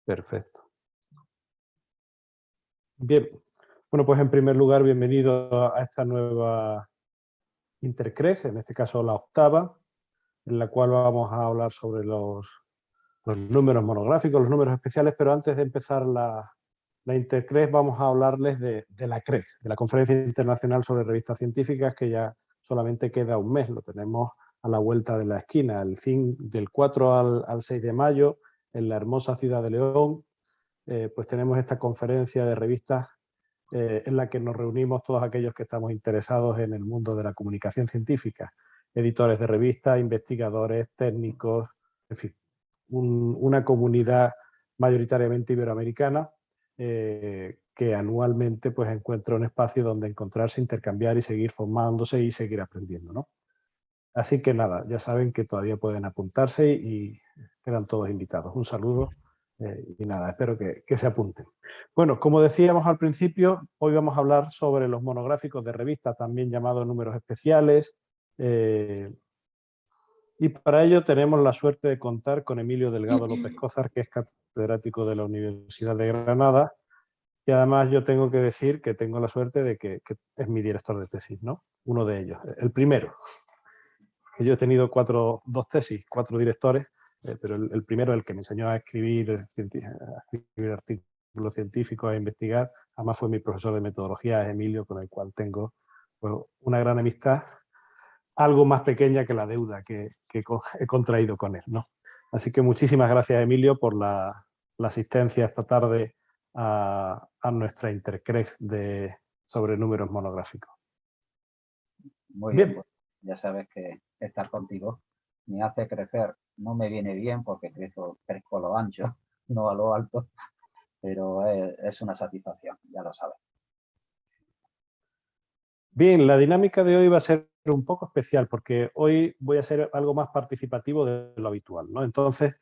Perfecto. Bien. Bueno, pues en primer lugar, bienvenido a esta nueva Intercres, en este caso la octava, en la cual vamos a hablar sobre los números monográficos, los números especiales, pero antes de empezar la Intercres vamos a hablarles de la CRES, de la Conferencia Internacional sobre Revistas Científicas, que ya solamente queda un mes, lo tenemos a la vuelta de la esquina, del 4 al 6 de mayo, en la hermosa ciudad de León, pues tenemos esta conferencia de revistas en la que nos reunimos todos aquellos que estamos interesados en el mundo de la comunicación científica, editores de revistas, investigadores, técnicos, en fin, una comunidad mayoritariamente iberoamericana que anualmente pues encuentra un espacio donde encontrarse, intercambiar y seguir formándose y seguir aprendiendo, ¿no? Así que nada, ya saben que todavía pueden apuntarse y quedan todos invitados. Un saludo y nada, espero que se apunten. Bueno, como decíamos al principio, hoy vamos a hablar sobre los monográficos de revista, también llamados números especiales. Y para ello tenemos la suerte de contar con Emilio Delgado López Cózar, que es catedrático de la Universidad de Granada. Y además yo tengo que decir que tengo la suerte de que es mi director de tesis, ¿no? Uno de ellos, el primero. Que yo he tenido dos tesis, 4 directores, pero el primero, el que me enseñó a escribir artículos científicos, a investigar, además fue mi profesor de metodología, es Emilio, con el cual tengo pues, una gran amistad, algo más pequeña que la deuda que he contraído con él, ¿no? Así que muchísimas gracias, Emilio, por la asistencia esta tarde a nuestra Intercres sobre números monográficos. Muy bien, pues ya sabes que estar contigo me hace crecer. No me viene bien porque crezco a lo ancho, no a lo alto, pero es una satisfacción, ya lo sabes. Bien, la dinámica de hoy va a ser un poco especial porque hoy voy a ser algo más participativo de lo habitual, ¿no? Entonces,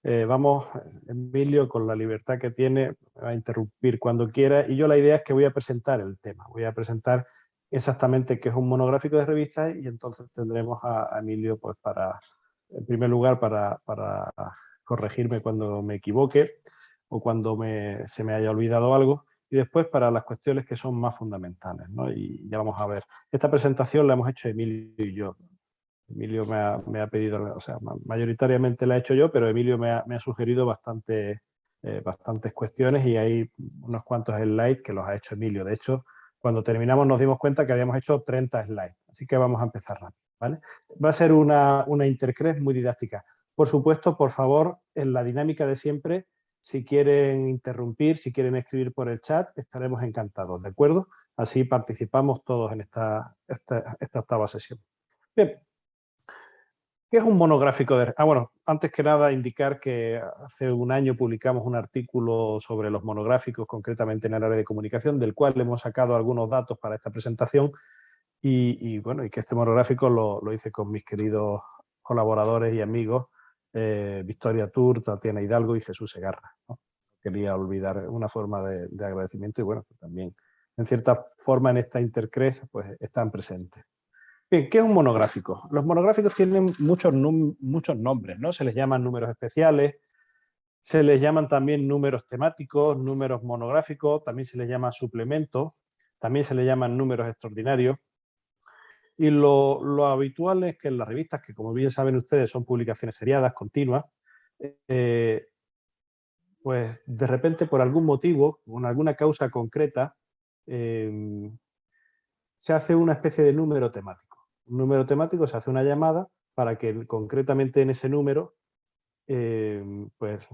vamos, Emilio, con la libertad que tiene, me va a interrumpir cuando quiera y yo la idea es que voy a presentar el tema, voy a presentar exactamente qué es un monográfico de revistas y entonces tendremos a Emilio, pues en primer lugar, para corregirme cuando me equivoque o cuando se me haya olvidado algo. Y después para las cuestiones que son más fundamentales, ¿no? Y ya vamos a ver. Esta presentación la hemos hecho Emilio y yo. Emilio me ha pedido, o sea, mayoritariamente la he hecho yo, pero Emilio me ha sugerido bastantes cuestiones y hay unos cuantos slides que los ha hecho Emilio. De hecho, cuando terminamos nos dimos cuenta que habíamos hecho 30 slides. Así que vamos a empezar rápido, ¿vale? Va a ser una Intercres muy didáctica. Por supuesto, por favor, en la dinámica de siempre, si quieren interrumpir, si quieren escribir por el chat, estaremos encantados, ¿de acuerdo? Así participamos todos en esta octava sesión. Bien. ¿Qué es un monográfico de...? Bueno, antes que nada indicar que hace un año publicamos un artículo sobre los monográficos, concretamente en el área de comunicación, del cual hemos sacado algunos datos para esta presentación y que este monográfico lo hice con mis queridos colaboradores y amigos Victoria Tur, Tatiana Hidalgo y Jesús Segarra, ¿no? Quería olvidar una forma de agradecimiento y bueno, pues también en cierta forma en esta Intercres pues están presentes. Bien, ¿qué es un monográfico? Los monográficos tienen muchos nombres, ¿no? Se les llaman números especiales, se les llaman también números temáticos, números monográficos, también se les llama suplementos, también se les llaman números extraordinarios. Y lo habitual es que en las revistas, que como bien saben ustedes son publicaciones seriadas, continuas, pues de repente por algún motivo, con alguna causa concreta, se hace una especie de número temático. Un número temático se hace una llamada para que concretamente en ese número, pues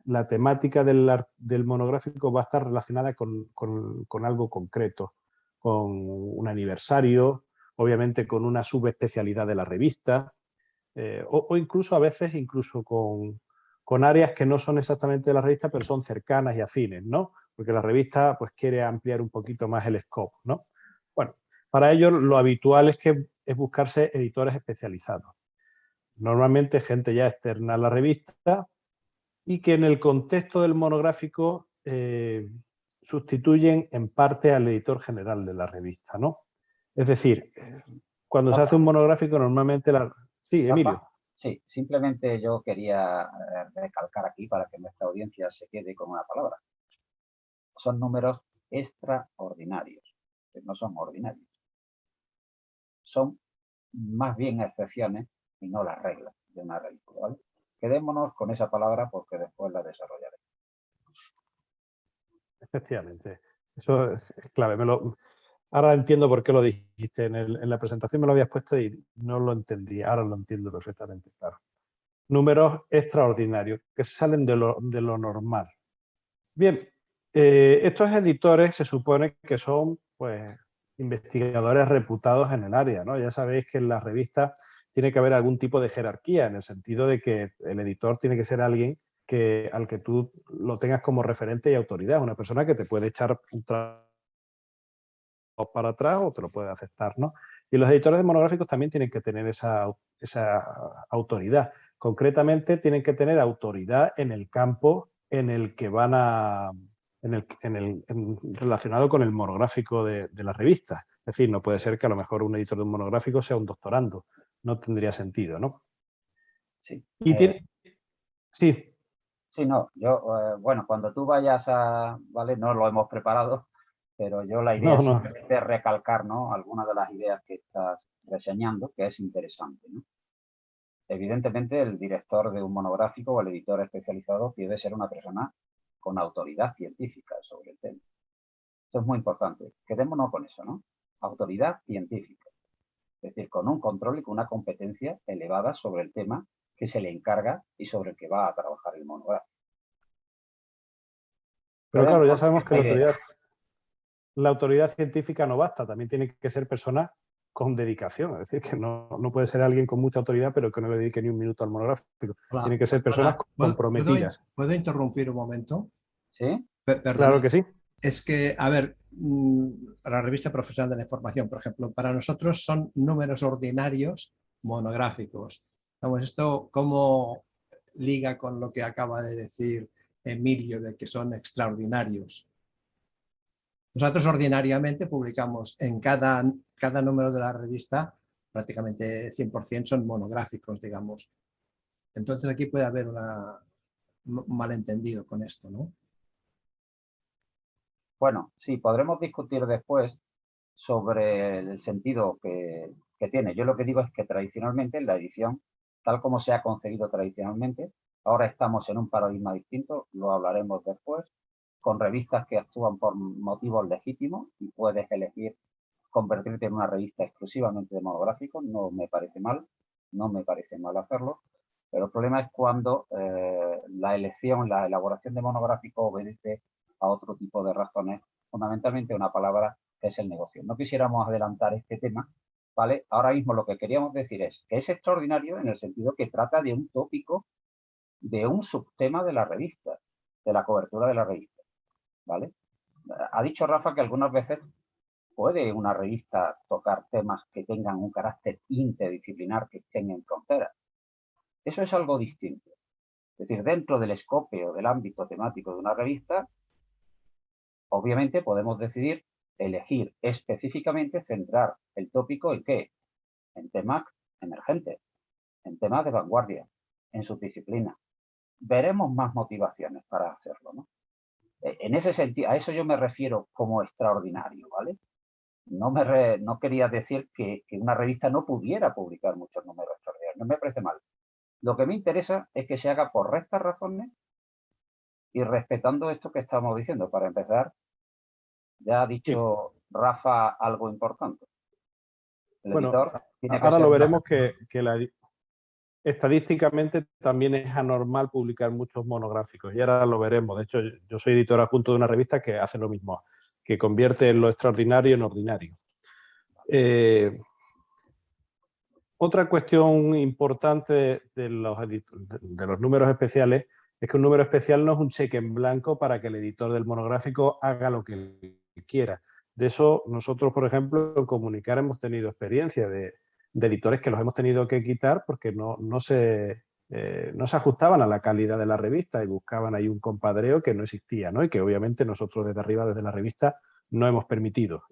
la temática del monográfico va a estar relacionada con algo concreto, con un aniversario, obviamente con una subespecialidad de la revista, o incluso a veces con áreas que no son exactamente de la revista, pero son cercanas y afines, ¿no? Porque la revista pues quiere ampliar un poquito más el scope, ¿no? Bueno, para ello lo habitual es buscarse editores especializados. Normalmente gente ya externa a la revista y que en el contexto del monográfico sustituyen en parte al editor general de la revista, ¿no? Es decir, cuando se hace un monográfico normalmente Sí, Emilio. Sí, simplemente yo quería recalcar aquí para que nuestra audiencia se quede con una palabra. Son números extraordinarios, que no son ordinarios. Son más bien excepciones y no las reglas de una revista, ¿vale? Quedémonos con esa palabra porque después la desarrollaré. Efectivamente. Eso es clave. Ahora entiendo por qué lo dijiste. En la presentación me lo habías puesto y no lo entendí. Ahora lo entiendo perfectamente, claro. Números extraordinarios, que salen de lo normal. Bien, estos editores se supone que son, pues, investigadores reputados en el área, ¿no? Ya sabéis que en las revistas tiene que haber algún tipo de jerarquía, en el sentido de que el editor tiene que ser alguien al que tú lo tengas como referente y autoridad, una persona que te puede echar un trabajo para atrás o te lo puede aceptar, ¿no? Y los editores de monográficos también tienen que tener esa autoridad. Concretamente, tienen que tener autoridad en el campo en el que van a, relacionado con el monográfico de la revista. Es decir, no puede ser que a lo mejor un editor de un monográfico sea un doctorando. No tendría sentido, ¿no? Sí. Y sí. Sí, no, yo, bueno, cuando tú vayas ¿vale? No lo hemos preparado, pero yo la idea No, es no. simplemente recalcar, ¿no? Algunas de las ideas que estás reseñando, que es interesante, ¿no? Evidentemente, el director de un monográfico o el editor especializado debe ser una persona con autoridad científica sobre el tema. Esto es muy importante. Quedémonos con eso, ¿no? Autoridad científica. Es decir, con un control y con una competencia elevada sobre el tema que se le encarga y sobre el que va a trabajar el monográfico. Pero claro, ya Quedémonos con sabemos que esta idea. la autoridad científica no basta, también tiene que ser personas con dedicación, es decir, que no puede ser alguien con mucha autoridad pero que no le dedique ni un minuto al monográfico. Hola, Tiene que ser personas hola. comprometidas. ¿Puedo interrumpir un momento? ¿Sí? Claro Perdona. que sí. Es que, a ver, la revista profesional de la información, por ejemplo, para nosotros son números ordinarios monográficos. Vamos, ¿esto cómo liga con lo que acaba de decir Emilio de que son extraordinarios? Nosotros ordinariamente publicamos en cada número de la revista, prácticamente 100% son monográficos, digamos. Entonces aquí puede haber un malentendido con esto, ¿no? Bueno, sí, podremos discutir después sobre el sentido que tiene. Yo lo que digo es que tradicionalmente en la edición, tal como se ha concebido tradicionalmente, ahora estamos en un paradigma distinto, lo hablaremos después, con revistas que actúan por motivos legítimos y puedes elegir convertirte en una revista exclusivamente de monográficos, no me parece mal, no me parece mal hacerlo, pero el problema es cuando la elección, la elaboración de monográficos obedece a otro tipo de razones, fundamentalmente una palabra que es el negocio. No quisiéramos adelantar este tema, ¿vale? Ahora mismo lo que queríamos decir es que es extraordinario en el sentido que trata de un tópico, de un subtema de la revista, de la cobertura de la revista, ¿vale? Ha dicho Rafa que algunas veces puede una revista tocar temas que tengan un carácter interdisciplinar, que estén en frontera. Eso es algo distinto. Es decir, dentro del escopio, del ámbito temático de una revista, obviamente podemos decidir elegir específicamente, centrar el tópico en qué, en temas emergentes, en temas de vanguardia, en sus disciplinas. Veremos más motivaciones para hacerlo, ¿no? En ese sentido, a eso yo me refiero como extraordinario, ¿vale? No quería decir que una revista no pudiera publicar muchos números extraordinarios, no me parece mal. Lo que me interesa es que se haga por rectas razones y respetando esto que estamos diciendo. Para empezar, ya ha Sí. dicho Rafa algo importante. El Bueno, editor tiene que ahora ser lo una veremos persona. estadísticamente también es anormal publicar muchos monográficos y ahora lo veremos. De hecho, yo soy editor adjunto de una revista que hace lo mismo, que convierte lo extraordinario en ordinario. Otra cuestión importante de los números especiales es que un número especial no es un cheque en blanco para que el editor del monográfico haga lo que quiera. De eso nosotros, por ejemplo, en Comunicar hemos tenido experiencia de editores que los hemos tenido que quitar porque no se ajustaban a la calidad de la revista y buscaban ahí un compadreo que no existía, ¿no? Y que obviamente nosotros desde arriba, desde la revista, no hemos permitido.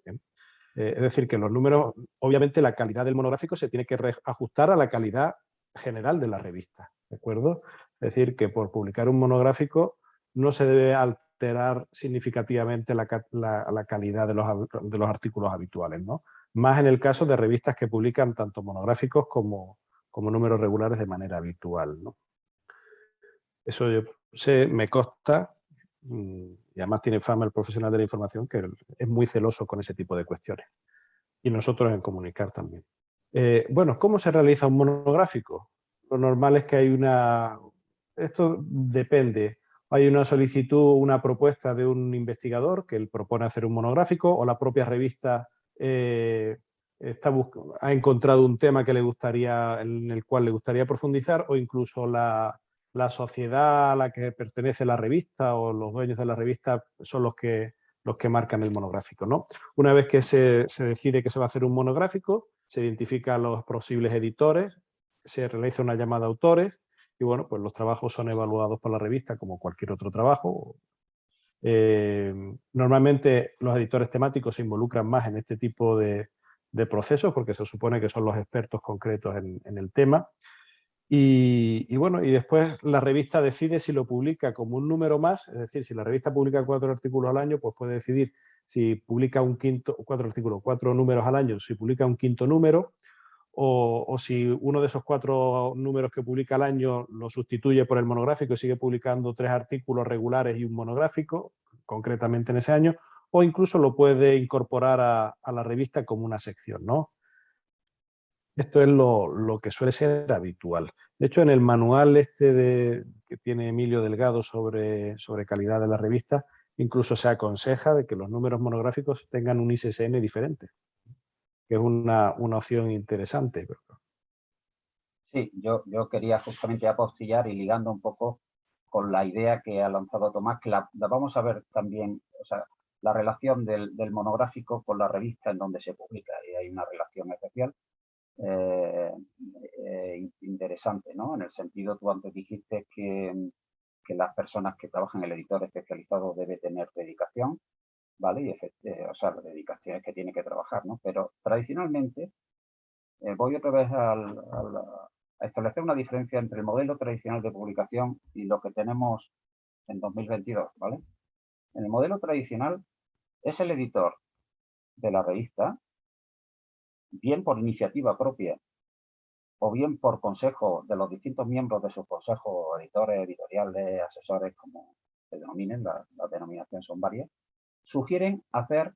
Es decir, que los números, obviamente la calidad del monográfico se tiene que ajustar a la calidad general de la revista, ¿de acuerdo? Es decir, que por publicar un monográfico no se debe alterar significativamente la calidad de los artículos habituales, ¿no? Más en el caso de revistas que publican tanto monográficos como números regulares de manera habitual, ¿no? Eso me consta, y además tiene fama el profesional de la información, que es muy celoso con ese tipo de cuestiones. Y nosotros en comunicar también. Bueno, ¿cómo se realiza un monográfico? Lo normal es que hay esto depende. Hay una solicitud, una propuesta de un investigador que él propone hacer un monográfico, o la propia revista ha encontrado un tema que en el cual le gustaría profundizar, o incluso la sociedad a la que pertenece la revista o los dueños de la revista son los que marcan el monográfico, ¿no? Una vez que se decide que se va a hacer un monográfico, se identifican los posibles editores, se realiza una llamada a autores y bueno, pues los trabajos son evaluados por la revista como cualquier otro trabajo. Normalmente los editores temáticos se involucran más en este tipo de procesos porque se supone que son los expertos concretos en el tema. Y bueno, y después la revista decide si lo publica como un número más, es decir, si la revista publica 4 artículos al año, pues puede decidir si publica 4 números al año, si publica un quinto número, o si uno de esos 4 números que publica al año lo sustituye por el monográfico y sigue publicando 3 artículos regulares y un monográfico, concretamente en ese año, o incluso lo puede incorporar a la revista como una sección, ¿no? Esto es lo que suele ser habitual. De hecho, en el manual que tiene Emilio Delgado sobre calidad de la revista, incluso se aconseja de que los números monográficos tengan un ISSN diferente, que es una opción interesante. Sí, yo quería justamente apostillar y ligando un poco con la idea que ha lanzado Tomás, que la vamos a ver también, o sea, la relación del monográfico con la revista en donde se publica, y hay una relación especial interesante, ¿no? En el sentido, tú antes dijiste que las personas que trabajan en el editor especializado debe tener dedicación, ¿vale? O sea, la dedicación es que tiene que trabajar, ¿no? Pero tradicionalmente, voy otra vez a establecer una diferencia entre el modelo tradicional de publicación y lo que tenemos en 2022, ¿vale? En el modelo tradicional es el editor de la revista, bien por iniciativa propia o bien por consejo de los distintos miembros de su consejo, editores, editoriales, asesores, como se denominen, las denominaciones son varias, sugieren hacer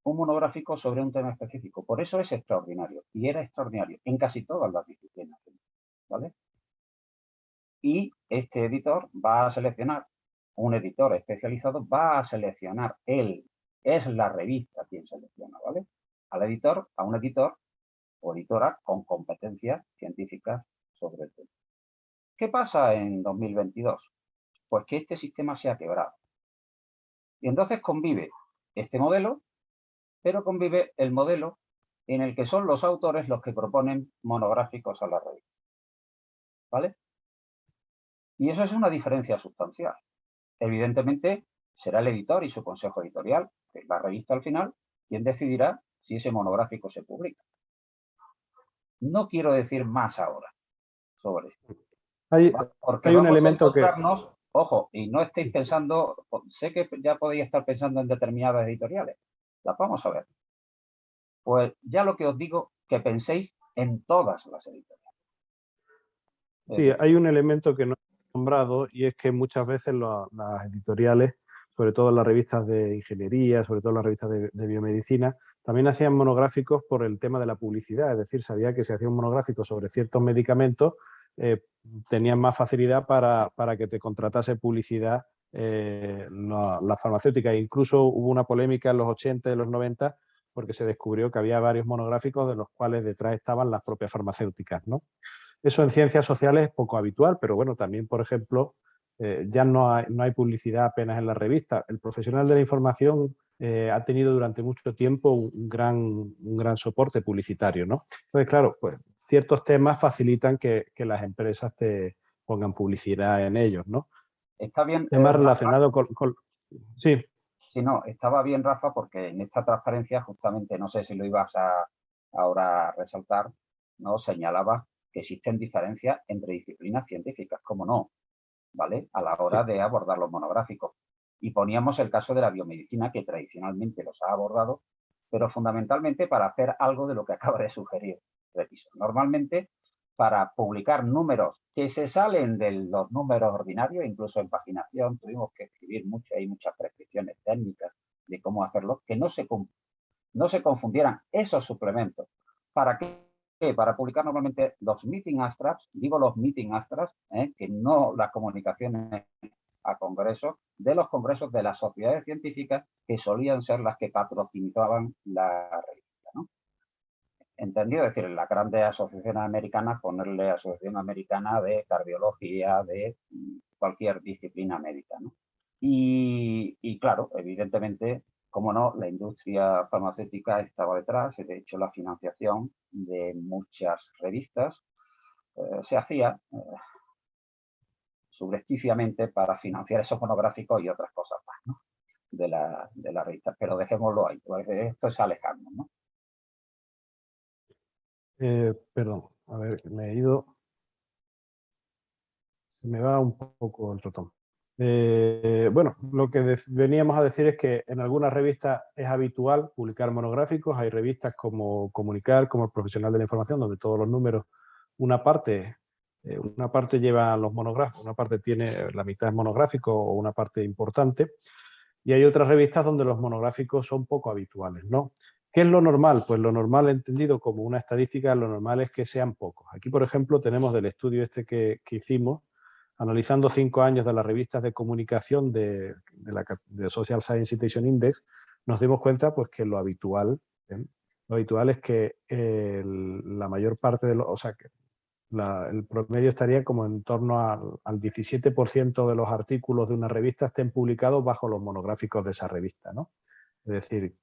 un monográfico sobre un tema específico. Por eso es extraordinario, y era extraordinario en casi todas las disciplinas, ¿vale? Y este editor va a seleccionar, un editor especializado va a seleccionar él, es la revista quien selecciona, ¿vale? A un editor o editora con competencias científicas sobre el tema. ¿Qué pasa en 2022? Pues que este sistema se ha quebrado. Y entonces convive este modelo, pero convive el modelo en el que son los autores los que proponen monográficos a la revista, ¿vale? Y eso es una diferencia sustancial. Evidentemente, será el editor y su consejo editorial, que es la revista al final, quien decidirá si ese monográfico se publica. No quiero decir más ahora sobre esto. Porque hay un vamos a elemento que... encontrarnos, ojo, y no estéis pensando, sé que ya podéis estar pensando en determinadas editoriales, las vamos a ver. Pues ya lo que os digo, que penséis en todas las editoriales. Sí, hay un elemento que no he nombrado y es que muchas veces las editoriales, sobre todo las revistas de ingeniería, sobre todo las revistas de biomedicina, también hacían monográficos por el tema de la publicidad. Es decir, sabía que si hacía un monográfico sobre ciertos medicamentos, tenían más facilidad para que te contratase publicidad la farmacéutica. Incluso hubo una polémica en los 80 y los 90 porque se descubrió que había varios monográficos de los cuales detrás estaban las propias farmacéuticas, ¿no? Eso en ciencias sociales es poco habitual, pero bueno, también, por ejemplo, ya no hay publicidad apenas en la revista. El profesional de la información ha tenido durante mucho tiempo un gran soporte publicitario, ¿no? Entonces, claro, pues ciertos temas facilitan que las empresas te pongan publicidad en ellos, ¿no? Está bien. Temas relacionados con... Sí. Sí, no, estaba bien, Rafa, porque en esta transparencia, justamente, no sé si lo ibas a ahora resaltar, ¿no? Señalaba que existen diferencias entre disciplinas científicas, como no, ¿vale? A la hora de abordar los monográficos. Y poníamos el caso de la biomedicina, que tradicionalmente los ha abordado, pero fundamentalmente para hacer algo de lo que acaba de sugerir Repiso. Normalmente, para publicar números que se salen de los números ordinarios, incluso en paginación tuvimos que escribir mucho, hay muchas prescripciones técnicas de cómo hacerlo, que no se confundieran esos suplementos. ¿Para qué? Para publicar normalmente los meeting abstracts, digo los meeting abstracts, que no las comunicaciones a congresos, de los congresos de las sociedades científicas que solían ser las que patrocinaban la revista, ¿no? ¿Entendido? Es decir, en las grandes asociaciones americanas, ponerle Asociación Americana de Cardiología, de cualquier disciplina médica, ¿no? Y claro, evidentemente, como no, la industria farmacéutica estaba detrás, y de hecho la financiación de muchas revistas se hacía subrepticiamente para financiar esos monográficos y otras cosas más, ¿no? de la revista. Pero dejémoslo ahí, porque esto es alejarnos, ¿no? Perdón, a ver, me he ido. Se me va un poco el ratón. Bueno, lo que veníamos a decir es que en algunas revistas es habitual publicar monográficos. Hay revistas como Comunicar, como El Profesional de la Información, donde todos los números, una parte lleva los monográficos, una parte tiene la mitad es monográfico o una parte importante. Y hay otras revistas donde los monográficos son poco habituales, ¿no? ¿Qué es lo normal? Pues lo normal, entendido como una estadística, lo normal es que sean pocos. Aquí, por ejemplo, tenemos del estudio este que hicimos, analizando 5 años de las revistas de comunicación de Social Science Citation Index, nos dimos cuenta pues, que lo habitual es que la mayor parte de los, o sea, que el promedio estaría como en torno al 17% de los artículos de una revista estén publicados bajo los monográficos de esa revista, ¿no? Es decir,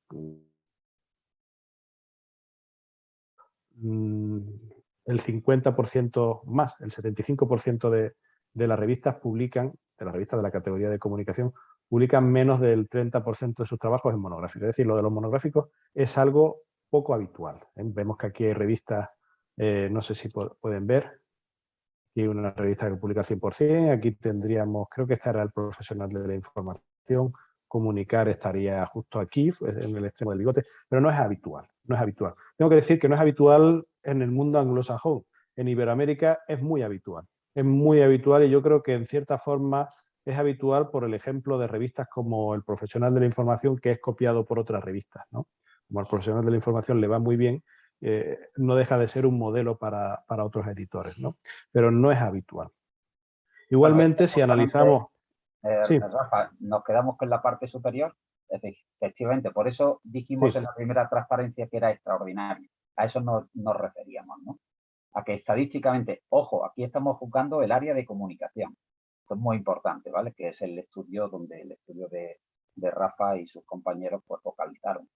el 50% más, el 75% de las revistas publican, de las revistas de la categoría de comunicación, publican menos del 30% de sus trabajos en monográficos. Es decir, lo de los monográficos es algo poco habitual. Vemos que aquí hay revistas, no sé si pueden ver, aquí hay una revista que publica al 100%, aquí tendríamos, creo que esta era El Profesional de la Información, Comunicar estaría justo aquí, en el extremo del bigote, pero no es habitual, no es habitual. Tengo que decir que no es habitual en el mundo anglosajón. En Iberoamérica es muy habitual y yo creo que en cierta forma es habitual por el ejemplo de revistas como El Profesional de la Información, que es copiado por otras revistas, ¿no? Como al Profesional de la Información le va muy bien, no deja de ser un modelo para otros editores, ¿no? Pero no es habitual. Igualmente, bueno, si analizamos... Sí. Rafa, nos quedamos con la parte superior, efectivamente, por eso dijimos en la primera transparencia que era extraordinario. A eso nos referíamos, ¿no? A que estadísticamente, ojo, aquí estamos juzgando el área de comunicación. Esto es muy importante, ¿vale? Que es el estudio de Rafa y sus compañeros pues focalizaron.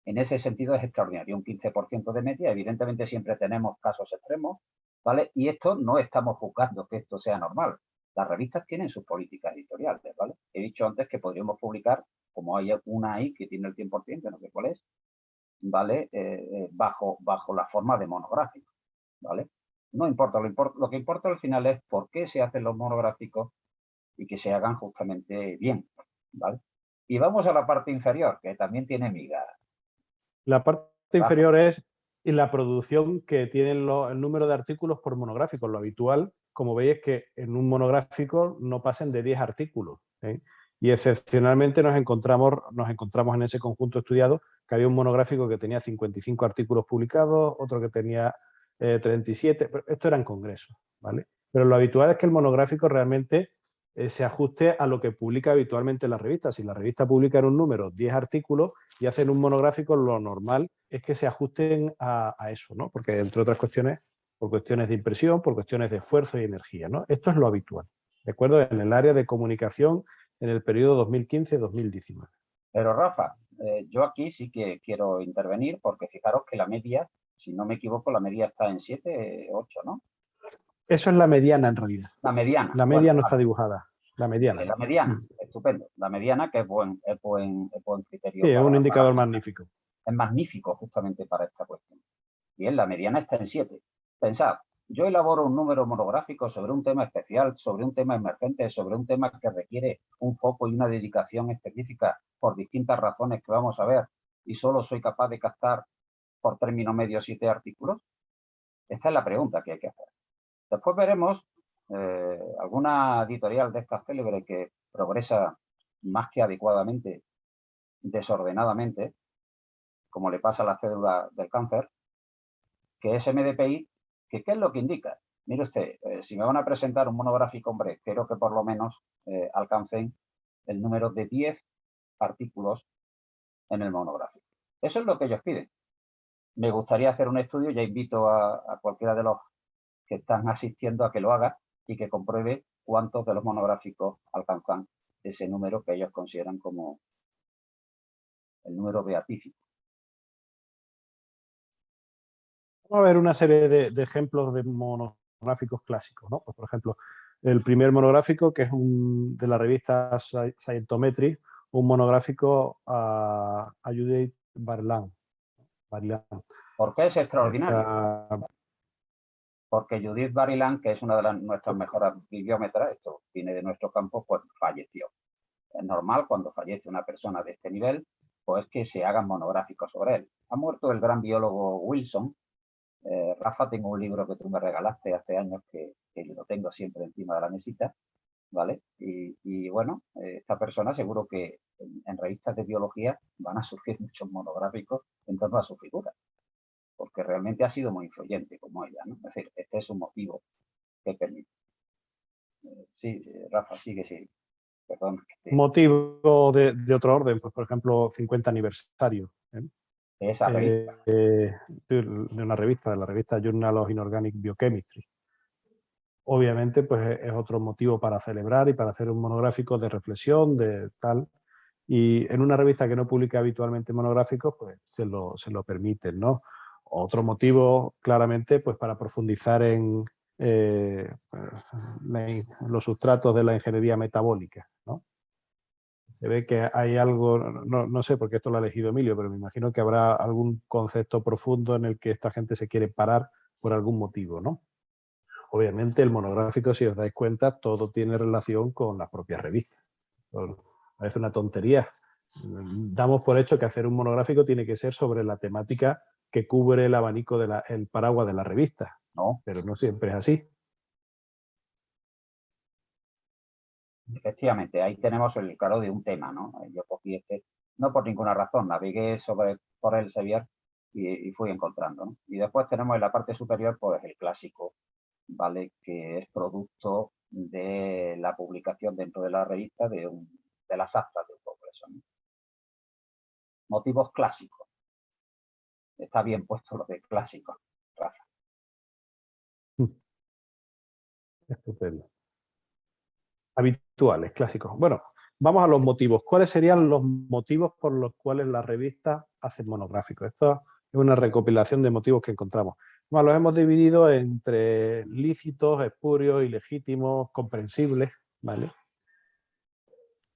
En ese sentido es extraordinario, un 15% de media. Evidentemente siempre tenemos casos extremos, ¿vale? Y esto no estamos juzgando que esto sea normal. Las revistas tienen sus políticas editoriales, ¿vale? He dicho antes que podríamos publicar, como hay una ahí que tiene el 100%, no sé cuál es, ¿vale? Bajo la forma de monográfico, ¿vale? No importa, lo que importa al final es por qué se hacen los monográficos y que se hagan justamente bien, ¿vale? Y vamos a la parte inferior, que también tiene miga. La parte inferior es la producción que tienen el número de artículos por monográfico. Lo habitual, como veis, es que en un monográfico no pasen de 10 artículos, ¿eh? Y excepcionalmente nos encontramos en ese conjunto estudiado que había un monográfico que tenía 55 artículos publicados, otro que tenía 37, pero esto eran congresos, ¿vale? Pero lo habitual es que el monográfico realmente se ajuste a lo que publica habitualmente la revista. Si la revista publica en un número 10 artículos y hacen un monográfico, lo normal es que se ajusten a eso, ¿no? Porque entre otras cuestiones, por cuestiones de impresión, por cuestiones de esfuerzo y energía, ¿no? Esto es lo habitual, ¿de acuerdo? En el área de comunicación en el periodo 2015-2019. Pero Rafa, yo aquí sí que quiero intervenir porque fijaros que la media, si no me equivoco, la media está en 7, 8, ¿no? Eso es la mediana en realidad. La mediana. La media no está dibujada. La mediana. La mediana, estupendo. La mediana que es buen criterio. Sí, es un indicador magnífico. Es magnífico justamente para esta cuestión. Bien, la mediana está en 7. Pensad, yo elaboro un número monográfico sobre un tema especial, sobre un tema emergente, sobre un tema que requiere un foco y una dedicación específica por distintas razones que vamos a ver, y solo soy capaz de captar por término medio 7 artículos? Esta es la pregunta que hay que hacer. Después veremos alguna editorial de estas célebres que progresa más que adecuadamente, desordenadamente, como le pasa a la cédula del cáncer, que es MDPI, que ¿qué es lo que indica? Mire usted, si me van a presentar un monográfico, hombre, espero que por lo menos alcancen el número de 10 artículos en el monográfico. Eso es lo que ellos piden. Me gustaría hacer un estudio, ya invito a cualquiera de los que están asistiendo a que lo haga y que compruebe cuántos de los monográficos alcanzan ese número que ellos consideran como el número beatífico. Vamos a ver una serie de ejemplos de monográficos clásicos, ¿no? Pues, por ejemplo, el primer monográfico, que es de la revista Scientometry, un monográfico a Judith Barilan. ¿Por qué es extraordinario? Porque Judith Barilan, que es una de nuestras mejores bibliómetras, esto viene de nuestro campo, pues falleció. Es normal cuando fallece una persona de este nivel, pues que se hagan monográficos sobre él. Ha muerto el gran biólogo Wilson. Rafa, tengo un libro que tú me regalaste hace años que lo tengo siempre encima de la mesita, ¿vale? Y bueno, esta persona seguro que en revistas de biología van a surgir muchos monográficos en torno a su figura, porque realmente ha sido muy influyente como ella, ¿no? Es decir, este es un motivo que permite. Sí, Rafa, sí. Perdón. Motivo de otro orden, pues por ejemplo, 50 aniversario. Esa revista. De una revista, de la revista Journal of Inorganic Biochemistry. Obviamente, pues es otro motivo para celebrar y para hacer un monográfico de reflexión, de tal. Y en una revista que no publica habitualmente monográficos, pues se lo permiten, ¿no? Otro motivo, claramente, pues para profundizar en los sustratos de la ingeniería metabólica, ¿no? Se ve que hay algo, no sé porque esto lo ha elegido Emilio, pero me imagino que habrá algún concepto profundo en el que esta gente se quiere parar por algún motivo, ¿no? Obviamente el monográfico, si os dais cuenta, todo tiene relación con las propias revistas. Parece una tontería. Damos por hecho que hacer un monográfico tiene que ser sobre la temática que cubre el abanico, el paraguas de la revista. No. Pero no siempre es así. Efectivamente, ahí tenemos el claro de un tema, ¿no? Yo cogí este, no por ninguna razón, navegué por el Sevier y fui encontrando, ¿no? Y después tenemos en la parte superior, pues el clásico, ¿vale? Que es producto de la publicación dentro de la revista de las actas de un congreso, ¿no? Motivos clásicos. Está bien puesto lo de clásicos, Rafa. Estupendo. Habituales, clásicos. Bueno, vamos a los motivos. ¿Cuáles serían los motivos por los cuales la revista hace monográficos? Esto es una recopilación de motivos que encontramos. Bueno, los hemos dividido entre lícitos, espurios, ilegítimos, comprensibles, ¿vale?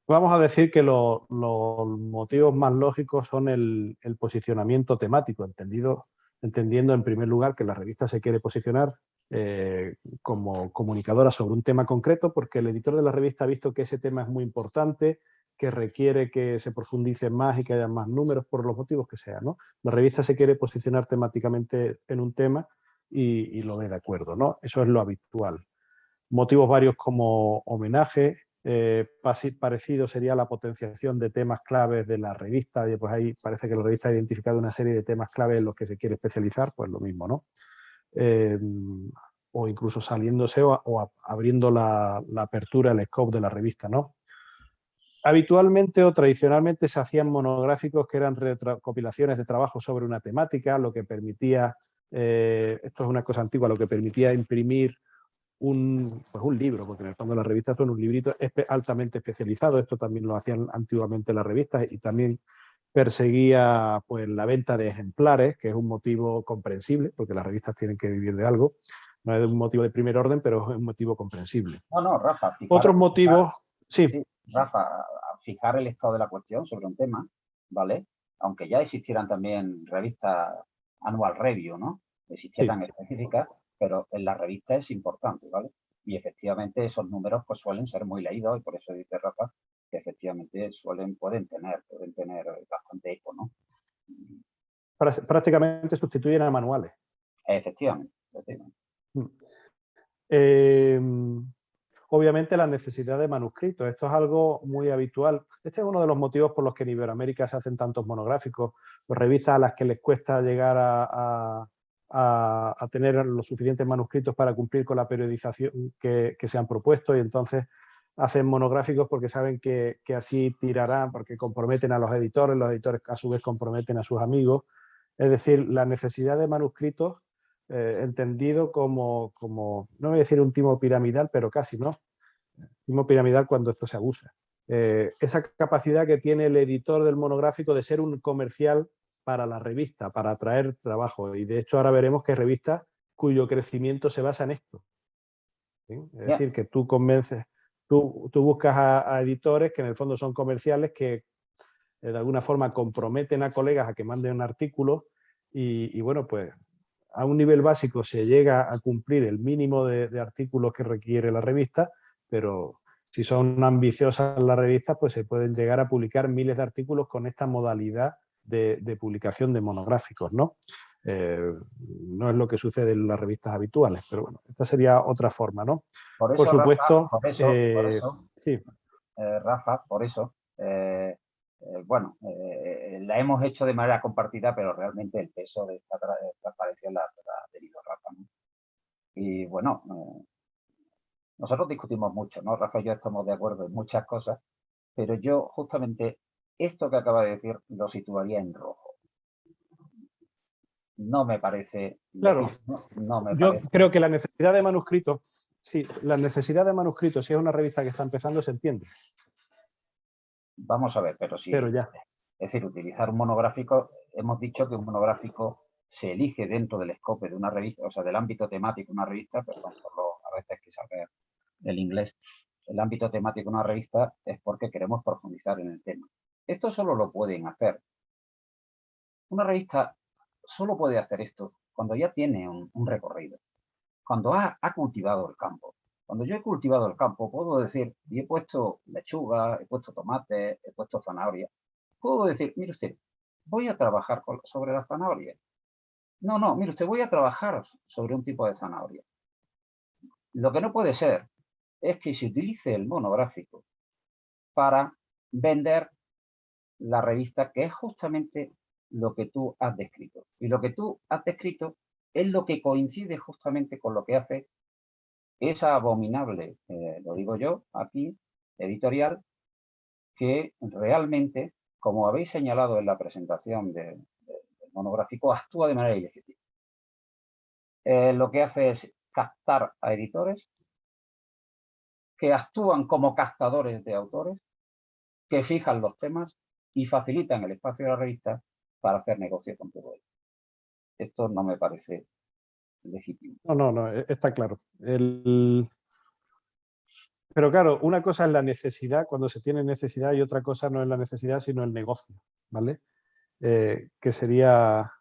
Vamos a decir que los motivos más lógicos son el posicionamiento temático, entendiendo en primer lugar que la revista se quiere posicionar como comunicadora sobre un tema concreto, porque el editor de la revista ha visto que ese tema es muy importante, que requiere que se profundice más y que haya más números por los motivos que sean, ¿no? La revista se quiere posicionar temáticamente en un tema y lo ve de acuerdo, ¿no? Eso es lo habitual. Motivos varios como homenaje, parecido sería la potenciación de temas claves de la revista, y pues ahí parece que la revista ha identificado una serie de temas claves en los que se quiere especializar, pues lo mismo, ¿no? O incluso saliéndose o abriendo la apertura, el scope de la revista, ¿no? Habitualmente o tradicionalmente se hacían monográficos que eran recopilaciones de trabajo sobre una temática, lo que permitía, esto es una cosa antigua, lo que permitía imprimir pues un libro, porque en el fondo las revistas son un librito altamente especializado. Esto también lo hacían antiguamente las revistas y también perseguía pues la venta de ejemplares, que es un motivo comprensible, porque las revistas tienen que vivir de algo. No es un motivo de primer orden, pero es un motivo comprensible. No, Rafa. Otros motivos, sí. Rafa, fijar el estado de la cuestión sobre un tema, ¿vale? Aunque ya existieran también revistas Annual Review, ¿no? Existieran específicas, pero en la revista es importante, ¿vale? Y efectivamente esos números pues suelen ser muy leídos, y por eso dice Rafa que efectivamente pueden tener bastante eco, ¿no? Prácticamente sustituyen a manuales. Efectivamente. Obviamente la necesidad de manuscritos. Esto es algo muy habitual. Este es uno de los motivos por los que en Iberoamérica se hacen tantos monográficos, o revistas a las que les cuesta llegar a tener los suficientes manuscritos para cumplir con la periodización que se han propuesto, y entonces hacen monográficos porque saben que así tirarán, porque comprometen a los editores a su vez comprometen a sus amigos. Es decir, la necesidad de manuscritos entendido como, no voy a decir un timo piramidal, pero casi, ¿no? Timo piramidal cuando esto se abusa. Esa capacidad que tiene el editor del monográfico de ser un comercial para la revista, para atraer trabajo. Y de hecho ahora veremos que hay revistas cuyo crecimiento se basa en esto. ¿Sí? Es decir, que tú convences, tú buscas a editores que en el fondo son comerciales que de alguna forma comprometen a colegas a que manden un artículo y bueno, pues a un nivel básico se llega a cumplir el mínimo de artículos que requiere la revista, pero si son ambiciosas las revistas, pues se pueden llegar a publicar miles de artículos con esta modalidad de publicación de monográficos, ¿no? No es lo que sucede en las revistas habituales, pero bueno, esta sería otra forma, ¿no? Por eso, Por supuesto, Rafa, por eso, sí. Rafa, por eso, bueno, la hemos hecho de manera compartida, pero realmente el peso de esta transparencia la ha tenido Rafa, ¿no? Y bueno, nosotros discutimos mucho, ¿no? Rafa y yo estamos de acuerdo en muchas cosas, pero yo justamente esto que acaba de decir lo situaría en rojo. No me parece... Claro, no me yo parece. creo que la necesidad de manuscritos, sí, la necesidad de manuscritos, si es una revista que está empezando, se entiende. Vamos a ver, pero sí. Pero ya. Es decir, utilizar un monográfico, hemos dicho que un monográfico se elige dentro del escope de una revista, o sea, del ámbito temático de una revista, perdón, a veces que saber el inglés, el ámbito temático de una revista es porque queremos profundizar en el tema. Esto solo lo pueden hacer. Una revista solo puede hacer esto cuando ya tiene un recorrido, cuando ha cultivado el campo. Cuando yo he cultivado el campo, puedo decir, y he puesto lechuga, he puesto tomate, he puesto zanahoria. Puedo decir, mire usted, voy a trabajar sobre la zanahoria. No, mire usted, voy a trabajar sobre un tipo de zanahoria. Lo que no puede ser es que se utilice el monográfico para vender la revista, que es justamente lo que tú has descrito. Y lo que tú has descrito es lo que coincide justamente con lo que hace esa abominable, lo digo yo aquí, editorial, que realmente, como habéis señalado en la presentación del monográfico, actúa de manera ilegítima. Lo que hace es captar a editores que actúan como captadores de autores, que fijan los temas y facilitan el espacio de la revista para hacer negocio con todo ello. Esto no me parece legítimo. No, está claro. Pero claro, una cosa es la necesidad, cuando se tiene necesidad, y otra cosa no es la necesidad, sino el negocio, ¿vale? Que sería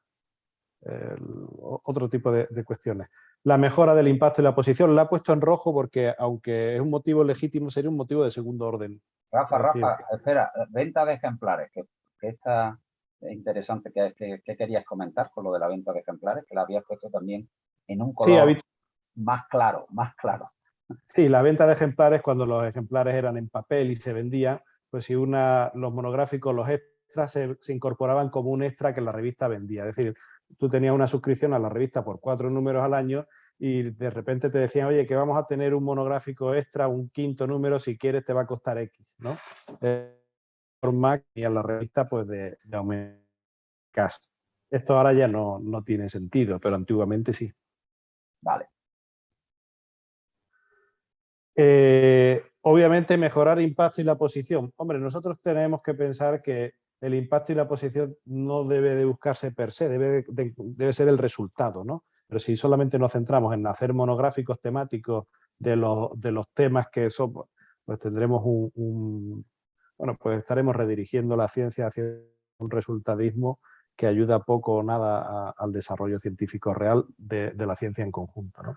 otro tipo de cuestiones. La mejora del impacto y la posición la he puesto en rojo porque, aunque es un motivo legítimo, sería un motivo de segundo orden. Rafa, espera, venta de ejemplares, que está interesante que querías comentar con lo de la venta de ejemplares, que la habías puesto también en un color más claro, más claro. Sí, la venta de ejemplares, cuando los ejemplares eran en papel y se vendían, pues si los monográficos, los extras se incorporaban como un extra que la revista vendía. Es decir, tú tenías una suscripción a la revista por 4 números al año y de repente te decían, oye, que vamos a tener un monográfico extra, un 5.º número, si quieres te va a costar X, ¿no? Forma y a la revista pues de aumentar. Esto ahora ya no tiene sentido, pero antiguamente sí. Vale. Obviamente mejorar impacto y la posición. Hombre, nosotros tenemos que pensar que el impacto y la posición no debe de buscarse per se, debe ser el resultado, ¿no? Pero si solamente nos centramos en hacer monográficos temáticos de los temas que son, pues tendremos bueno, pues estaremos redirigiendo la ciencia hacia un resultadismo que ayuda poco o nada al desarrollo científico real de la ciencia en conjunto, ¿no?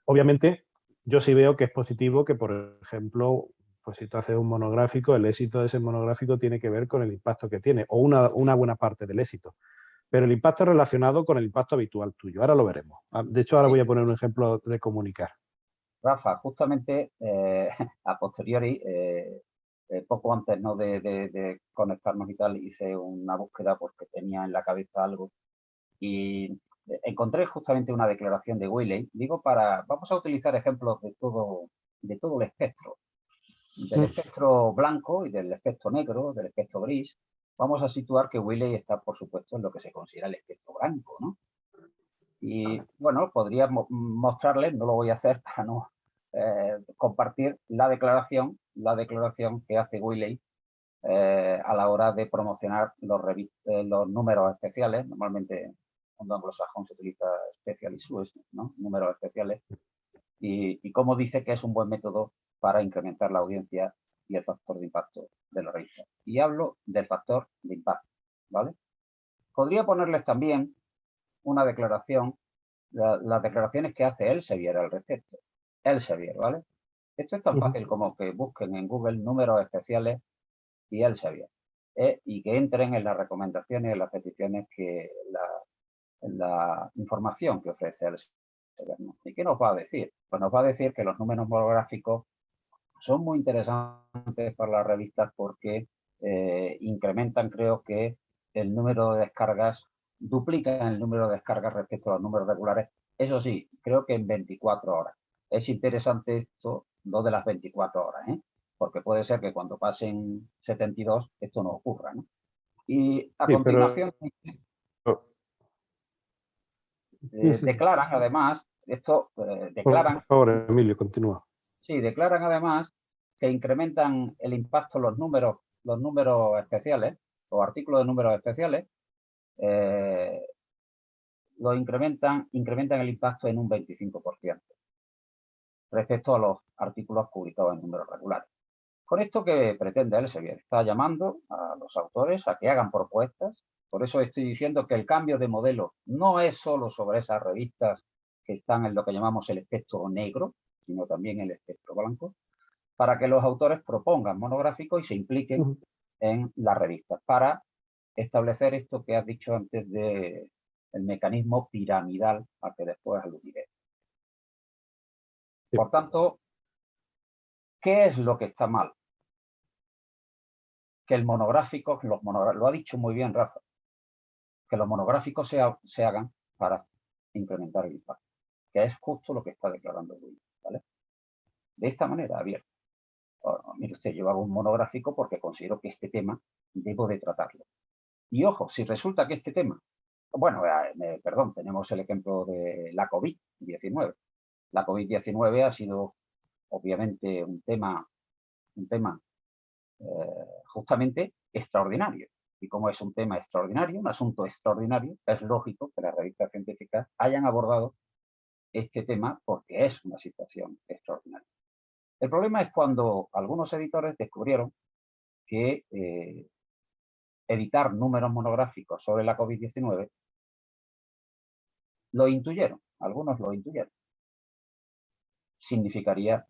Obviamente, yo sí veo que es positivo que, por ejemplo, pues si tú haces un monográfico, el éxito de ese monográfico tiene que ver con el impacto que tiene, o una buena parte del éxito. Pero el impacto es relacionado con el impacto habitual tuyo. Ahora lo veremos. De hecho, ahora voy a poner un ejemplo de comunicar. Rafa, justamente a posteriori, poco antes, ¿no?, de conectarnos y tal, hice una búsqueda porque tenía en la cabeza algo y encontré justamente una declaración de Wiley. Digo, vamos a utilizar ejemplos de todo el espectro, del espectro blanco y del espectro negro, del espectro gris. Vamos a situar que Wiley está, por supuesto, en lo que se considera el espectro blanco, ¿no? Y bueno, podría mostrarles, no lo voy a hacer para no compartir la declaración que hace Wiley a la hora de promocionar los números especiales. Normalmente en mundo anglosajón se utiliza special issues, ¿no?, números especiales, y cómo dice que es un buen método para incrementar la audiencia y el factor de impacto de la revista. Y hablo del factor de impacto, ¿vale? Podría ponerles también una declaración, las declaraciones que hace Elsevier al respecto. Elsevier, ¿vale? Esto es tan fácil como que busquen en Google números especiales y Elsevier, y que entren en las recomendaciones y en las peticiones que la información que ofrece Elsevier, ¿no? ¿Y qué nos va a decir? Pues nos va a decir que los números monográficos son muy interesantes para las revistas porque incrementan, creo que, el número de descargas, duplican el número de descargas respecto a los números regulares. Eso sí, creo que en 24 horas. Es interesante esto, no de las 24 horas, porque puede ser que cuando pasen 72 esto no ocurra, ¿no? Y a continuación declaran, además, declaran... Por favor, Emilio, continúa. Sí, declaran además que incrementan el impacto los números especiales, o artículos de números especiales, incrementan el impacto en un 25% respecto a los artículos publicados en números regulares. Con esto, ¿qué pretende Elsevier? Está llamando a los autores a que hagan propuestas. Por eso estoy diciendo que el cambio de modelo no es solo sobre esas revistas que están en lo que llamamos el espectro negro, sino también el espectro blanco, para que los autores propongan monográficos y se impliquen en las revistas, para establecer esto que has dicho antes del mecanismo piramidal al que después aludiré. Por tanto, ¿qué es lo que está mal? Que el monográfico, lo ha dicho muy bien Rafa, que los monográficos se hagan para incrementar el impacto, que es justo lo que está declarando Wiley, ¿vale? De esta manera, abierta. Mire usted, yo hago un monográfico porque considero que este tema debo de tratarlo. Y ojo, si resulta que este tema, bueno, perdón, tenemos el ejemplo de la COVID-19. La COVID-19 ha sido, obviamente, un tema justamente extraordinario. Y como es un tema extraordinario, un asunto extraordinario, es lógico que las revistas científicas hayan abordado este tema porque es una situación extraordinaria. El problema es cuando algunos editores descubrieron que editar números monográficos sobre la COVID-19 lo intuyeron, algunos lo intuyeron. Significaría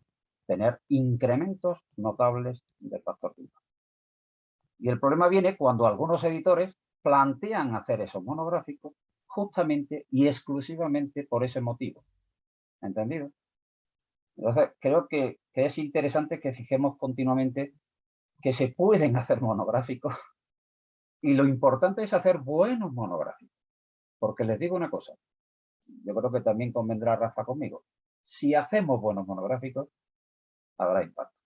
tener incrementos notables del factor de impacto. Y el problema viene cuando algunos editores plantean hacer esos monográficos justamente y exclusivamente por ese motivo. ¿Entendido? Entonces, creo que es interesante que fijemos continuamente que se pueden hacer monográficos y lo importante es hacer buenos monográficos. Porque les digo una cosa, yo creo que también convendrá Rafa conmigo, si hacemos buenos monográficos, habrá impacto.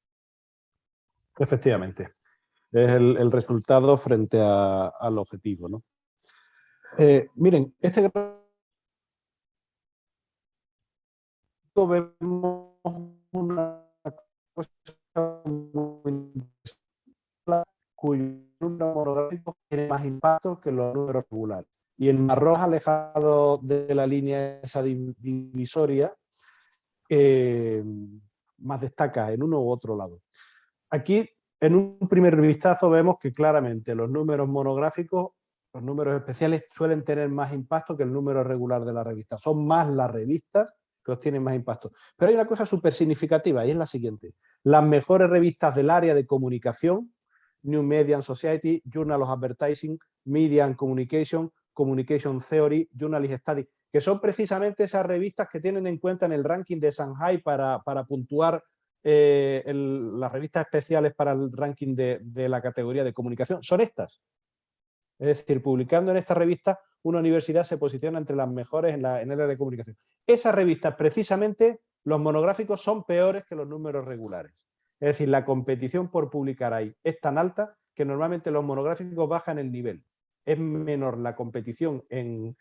Efectivamente. Es el resultado frente al objetivo, ¿no? Miren, este gráfico vemos una cosa muy interesante, cuyo número monográfico tiene más impacto que los números regulares. Y el marrón alejado de la línea esa divisoria más destaca en uno u otro lado. Aquí, en un primer vistazo, vemos que claramente los números monográficos Los números especiales suelen tener más impacto que el número regular de la revista. Son más las revistas que obtienen más impacto. Pero hay una cosa súper significativa y es la siguiente. Las mejores revistas del área de comunicación, New Media and Society, Journal of Advertising, Media and Communication, Communication Theory, Journalist Studies, que son precisamente esas revistas que tienen en cuenta en el ranking de Shanghai para puntuar las revistas especiales para el ranking de la categoría de comunicación, son estas. Es decir, publicando en esta revista, una universidad se posiciona entre las mejores en el área de comunicación. Esas revistas, precisamente, los monográficos son peores que los números regulares. Es decir, la competición por publicar ahí es tan alta que normalmente los monográficos bajan el nivel. Es menor la competición en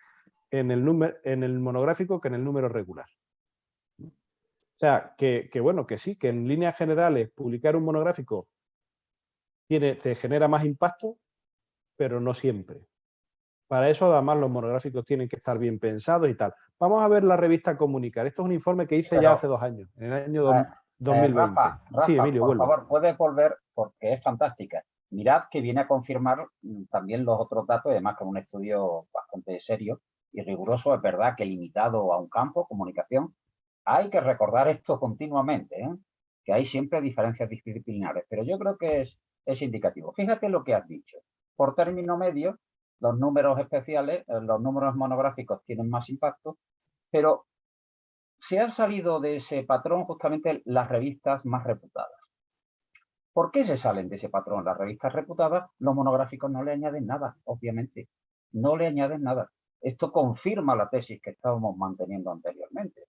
el monográfico que en el número regular. O sea, bueno, que sí, que en líneas generales publicar un monográfico te genera más impacto, pero no siempre. Para eso, además, los monográficos tienen que estar bien pensados y tal. Vamos a ver la revista Comunicar. Esto es un informe que hice ya hace 2 años, en el año 2020. Rafa, Sí, Emilio, por vuelvo. favor, puedes volver porque es fantástica. Mirad que viene a confirmar también los otros datos, además que es un estudio bastante serio y riguroso. Es verdad que limitado a un campo, comunicación. Hay que recordar esto continuamente, que hay siempre diferencias disciplinares, pero yo creo que es indicativo. Fíjate lo que has dicho. Por término medio, los números especiales, los números monográficos tienen más impacto, pero se han salido de ese patrón justamente las revistas más reputadas. ¿Por qué se salen de ese patrón las revistas reputadas? Los monográficos no le añaden nada, obviamente. No le añaden nada. Esto confirma la tesis que estábamos manteniendo anteriormente,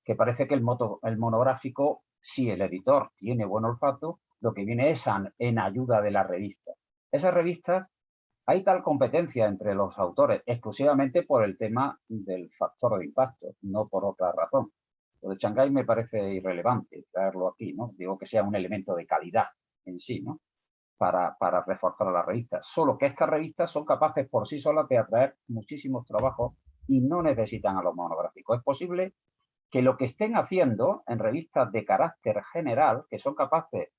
que parece que el monográfico, si el editor tiene buen olfato, lo que viene es en ayuda de la revista. Esas revistas, hay tal competencia entre los autores exclusivamente por el tema del factor de impacto, no por otra razón. Lo de Shanghái me parece irrelevante traerlo aquí, ¿no? Digo que sea un elemento de calidad en sí, ¿no? Para reforzar a las revistas. Solo que estas revistas son capaces por sí solas de atraer muchísimos trabajos y no necesitan a los monográficos. Es posible que lo que estén haciendo en revistas de carácter general, que son capaces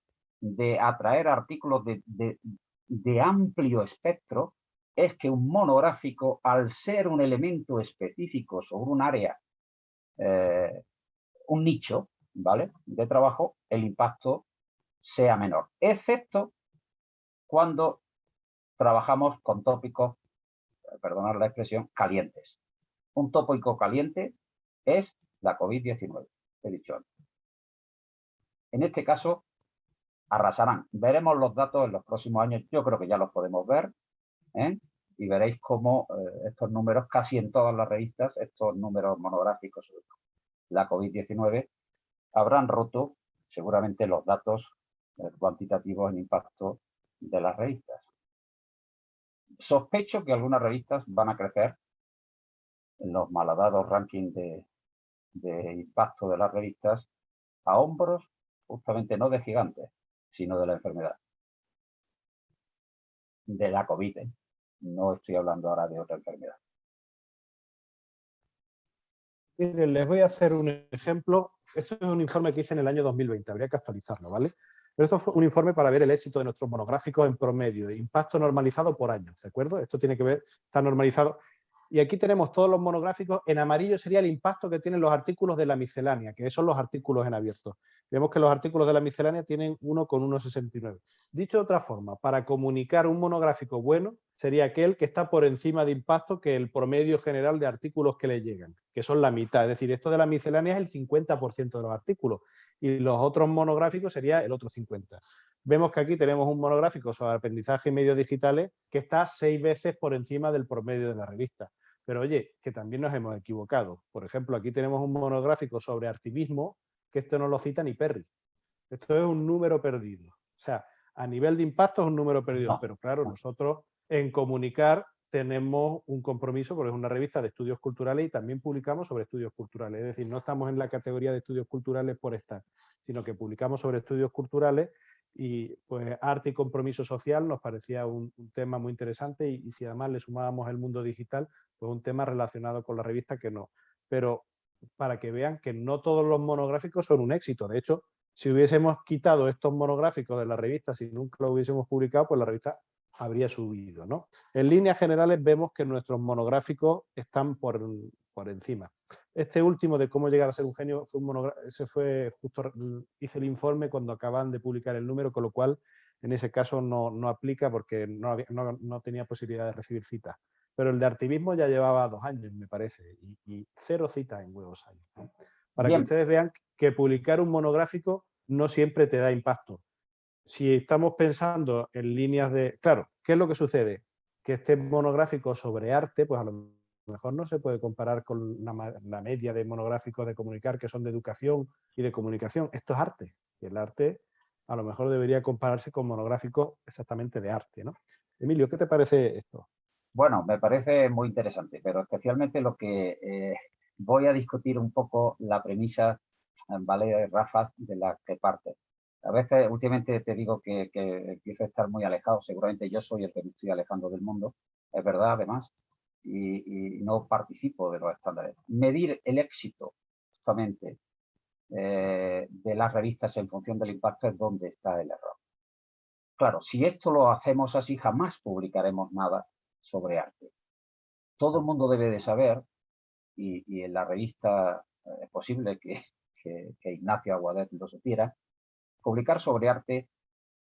de atraer artículos de amplio espectro, es que un monográfico, al ser un elemento específico sobre un área, un nicho, ¿vale?, de trabajo, el impacto sea menor, excepto cuando trabajamos con tópicos, perdonad la expresión, calientes. Un tópico caliente es la COVID-19, he dicho antes. En este caso, arrasarán. Veremos los datos en los próximos años, yo creo que ya los podemos ver, y veréis cómo estos números, casi en todas las revistas, estos números monográficos sobre la COVID-19, habrán roto seguramente los datos cuantitativos en impacto de las revistas. Sospecho que algunas revistas van a crecer en los malhadados rankings de impacto de las revistas a hombros justamente no de gigantes, sino de la enfermedad. De la COVID. No estoy hablando ahora de otra enfermedad. Miren, les voy a hacer un ejemplo. Esto es un informe que hice en el año 2020, habría que actualizarlo, ¿vale? Pero esto fue un informe para ver el éxito de nuestros monográficos en promedio, de impacto normalizado por año, ¿de acuerdo? Esto tiene que ver, está normalizado. Y aquí tenemos todos los monográficos. En amarillo sería el impacto que tienen los artículos de la miscelánea, que son los artículos en abierto. Vemos que los artículos de la miscelánea tienen 1,169. Dicho de otra forma, para comunicar un monográfico bueno, sería aquel que está por encima de impacto que el promedio general de artículos que le llegan, que son la mitad. Es decir, esto de la miscelánea es el 50% de los artículos y los otros monográficos sería el otro 50%. Vemos que aquí tenemos un monográfico sobre aprendizaje y medios digitales que está 6 veces por encima del promedio de la revista. Pero oye, que también nos hemos equivocado. Por ejemplo, aquí tenemos un monográfico sobre activismo que esto no lo cita ni Perry. Esto es un número perdido. O sea, a nivel de impacto es un número perdido, pero claro, nosotros en Comunicar tenemos un compromiso porque es una revista de estudios culturales y también publicamos sobre estudios culturales. Es decir, no estamos en la categoría de estudios culturales por estar, sino que publicamos sobre estudios culturales y pues arte y compromiso social nos parecía un tema muy interesante y si además le sumábamos el mundo digital, pues un tema relacionado con la revista que no. Pero para que vean que no todos los monográficos son un éxito. De hecho, si hubiésemos quitado estos monográficos de la revista, si nunca lo hubiésemos publicado, pues la revista habría subido, ¿no? En líneas generales vemos que nuestros monográficos están por encima. Este último de cómo llegar a ser un genio fue ese fue justo, hice el informe cuando acaban de publicar el número, con lo cual en ese caso no aplica porque no tenía posibilidad de recibir citas. Pero el de Artivismo ya llevaba 2 años, me parece, y 0 citas en Web of Science, ¿no? Para que ustedes vean que publicar un monográfico no siempre te da impacto. Si estamos pensando en líneas de... Claro, ¿qué es lo que sucede? Que este monográfico sobre arte, pues a lo mejor no se puede comparar con la media de monográficos de comunicar que son de educación y de comunicación. Esto es arte. Y el arte a lo mejor debería compararse con monográficos exactamente de arte, ¿no? Emilio, ¿qué te parece esto? Bueno, me parece muy interesante, pero especialmente lo que voy a discutir un poco la premisa, ¿vale, Rafa, de la que parte? A veces, últimamente te digo que empiezo a estar muy alejado, seguramente yo soy el que me estoy alejando del mundo, es verdad además, y no participo de los estándares. Medir el éxito, justamente, de las revistas en función del impacto es donde está el error. Claro, si esto lo hacemos así, jamás publicaremos nada sobre arte. Todo el mundo debe de saber, y en la revista es posible que Ignacio Aguadet lo supiera, publicar sobre arte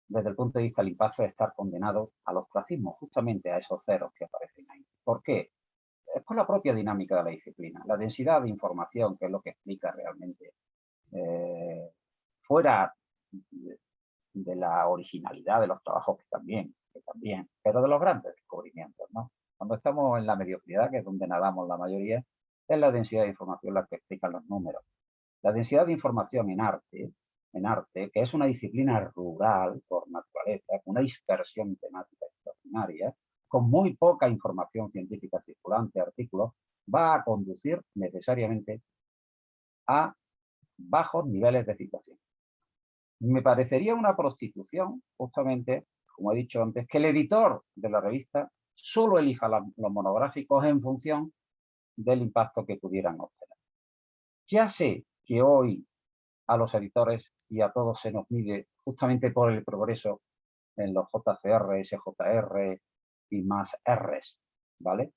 desde el punto de vista del impacto es estar condenado al ostracismo, justamente a esos ceros que aparecen ahí. ¿Por qué? Es por la propia dinámica de la disciplina, la densidad de información, que es lo que explica realmente, fuera de la originalidad de los trabajos que también, pero de los grandes descubrimientos, ¿no? Cuando estamos en la mediocridad, que es donde nadamos la mayoría, es la densidad de información la que explican los números. La densidad de información en arte, que es una disciplina rural por naturaleza, con una dispersión temática extraordinaria, con muy poca información científica circulante, artículos, va a conducir necesariamente a bajos niveles de citación. Me parecería una prostitución, justamente, como he dicho antes, que el editor de la revista solo elija los monográficos en función del impacto que pudieran obtener. Ya sé que hoy a los editores y a todos se nos mide justamente por el progreso en los JCR, SJR y más Rs, ¿vale?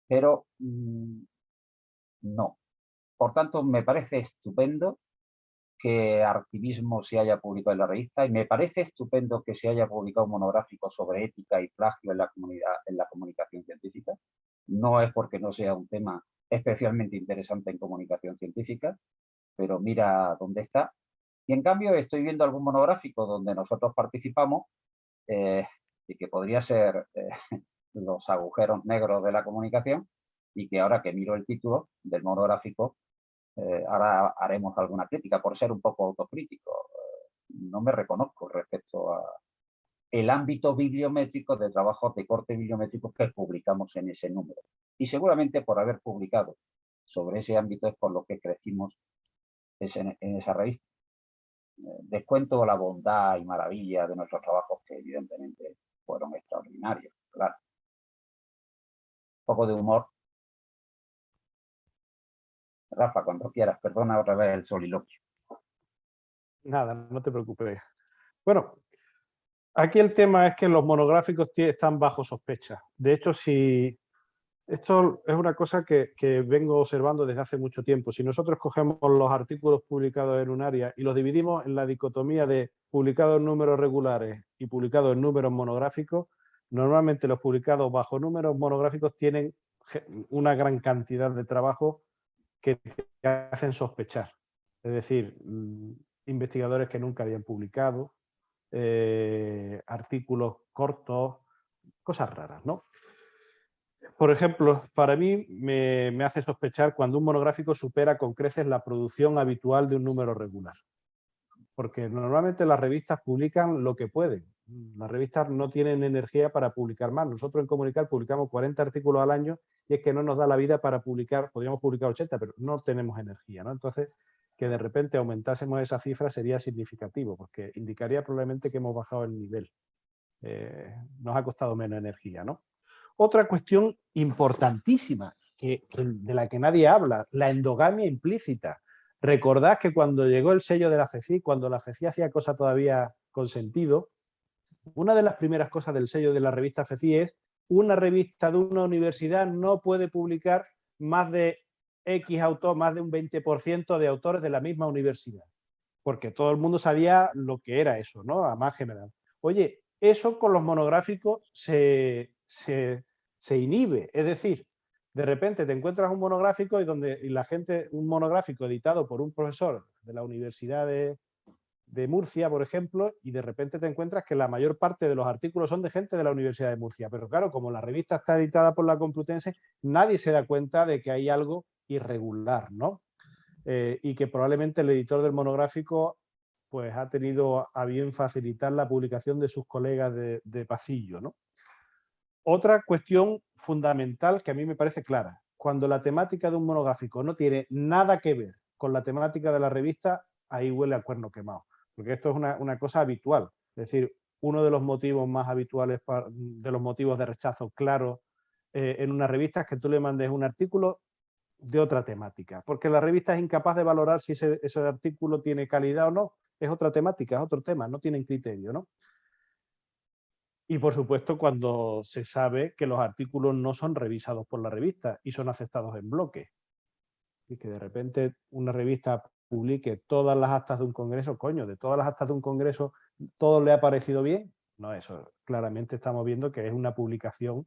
Pero no. Por tanto, me parece estupendo que Artivismo se haya publicado en la revista y me parece estupendo que se haya publicado un monográfico sobre ética y plagio en la comunicación científica. No es porque no sea un tema especialmente interesante en comunicación científica, pero mira dónde está. Y en cambio estoy viendo algún monográfico donde nosotros participamos y que podría ser los agujeros negros de la comunicación, y que ahora que miro el título del monográfico, ahora haremos alguna crítica por ser un poco autocrítico. No me reconozco respecto a el ámbito bibliométrico de trabajos de corte bibliométrico que publicamos en ese número. Y seguramente por haber publicado sobre ese ámbito es por lo que crecimos en esa revista. Descuento la bondad y maravilla de nuestros trabajos, que evidentemente fueron extraordinarios, claro. Un poco de humor. Rafa, cuando quieras, perdona otra vez el soliloquio. Nada, no te preocupes. Bueno, aquí el tema es que los monográficos están bajo sospecha. De hecho, si esto es una cosa que vengo observando desde hace mucho tiempo. Si nosotros cogemos los artículos publicados en un área y los dividimos en la dicotomía de publicados en números regulares y publicados en números monográficos, normalmente los publicados bajo números monográficos tienen una gran cantidad de trabajo que te hacen sospechar. Es decir, investigadores que nunca habían publicado, artículos cortos, cosas raras, ¿no? Por ejemplo, para mí me hace sospechar cuando un monográfico supera con creces la producción habitual de un número regular. Porque normalmente las revistas publican lo que pueden. Las revistas no tienen energía para publicar más. Nosotros en Comunicar publicamos 40 artículos al año y es que no nos da la vida para publicar, podríamos publicar 80, pero no tenemos energía, ¿no? Entonces, que de repente aumentásemos esa cifra sería significativo, porque indicaría probablemente que hemos bajado el nivel. Nos ha costado menos energía, ¿no? Otra cuestión importantísima de la que nadie habla, la endogamia implícita. Recordad que cuando llegó el sello de la FECI, cuando la FECI hacía cosas todavía con sentido, una de las primeras cosas del sello de la revista FECI es una revista de una universidad no puede publicar más de X autor, más de un 20% de autores de la misma universidad. Porque todo el mundo sabía lo que era eso, ¿no? A más general. Oye, eso con los monográficos se inhibe. Es decir, de repente te encuentras un monográfico y la gente, un monográfico editado por un profesor de la Universidad de Murcia, por ejemplo, y de repente te encuentras que la mayor parte de los artículos son de gente de la Universidad de Murcia. Pero claro, como la revista está editada por la Complutense, nadie se da cuenta de que hay algo irregular, ¿no? Y que probablemente el editor del monográfico pues ha tenido a bien facilitar la publicación de sus colegas de pasillo, ¿no? Otra cuestión fundamental que a mí me parece clara: cuando la temática de un monográfico no tiene nada que ver con la temática de la revista, ahí huele a cuerno quemado, porque esto es una cosa habitual. Es decir, uno de los motivos más habituales, de los motivos de rechazo claro en una revista, es que tú le mandes un artículo de otra temática, porque la revista es incapaz de valorar si ese artículo tiene calidad o no. Es otra temática, es otro tema, no tienen criterio, ¿no? Y por supuesto cuando se sabe que los artículos no son revisados por la revista y son aceptados en bloque. Y que de repente una revista publique todas las actas de un congreso, coño, de todas las actas de un congreso, ¿todo le ha parecido bien? No, eso claramente estamos viendo que es una publicación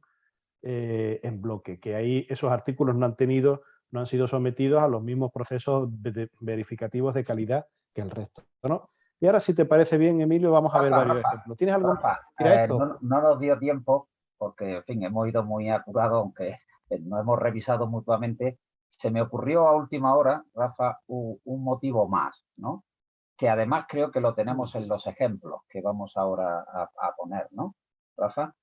en bloque, que ahí esos artículos no han sido sometidos a los mismos procesos verificativos de calidad que el resto, ¿no? Y ahora, si te parece bien, Emilio, vamos a ver varios ejemplos. ¿Tienes algo más que decir a esto? No nos dio tiempo, porque, en fin, hemos ido muy apurados, aunque no hemos revisado mutuamente. Se me ocurrió a última hora, Rafa, un motivo más, ¿no? Que además creo que lo tenemos en los ejemplos que vamos ahora a poner, ¿no, Rafa?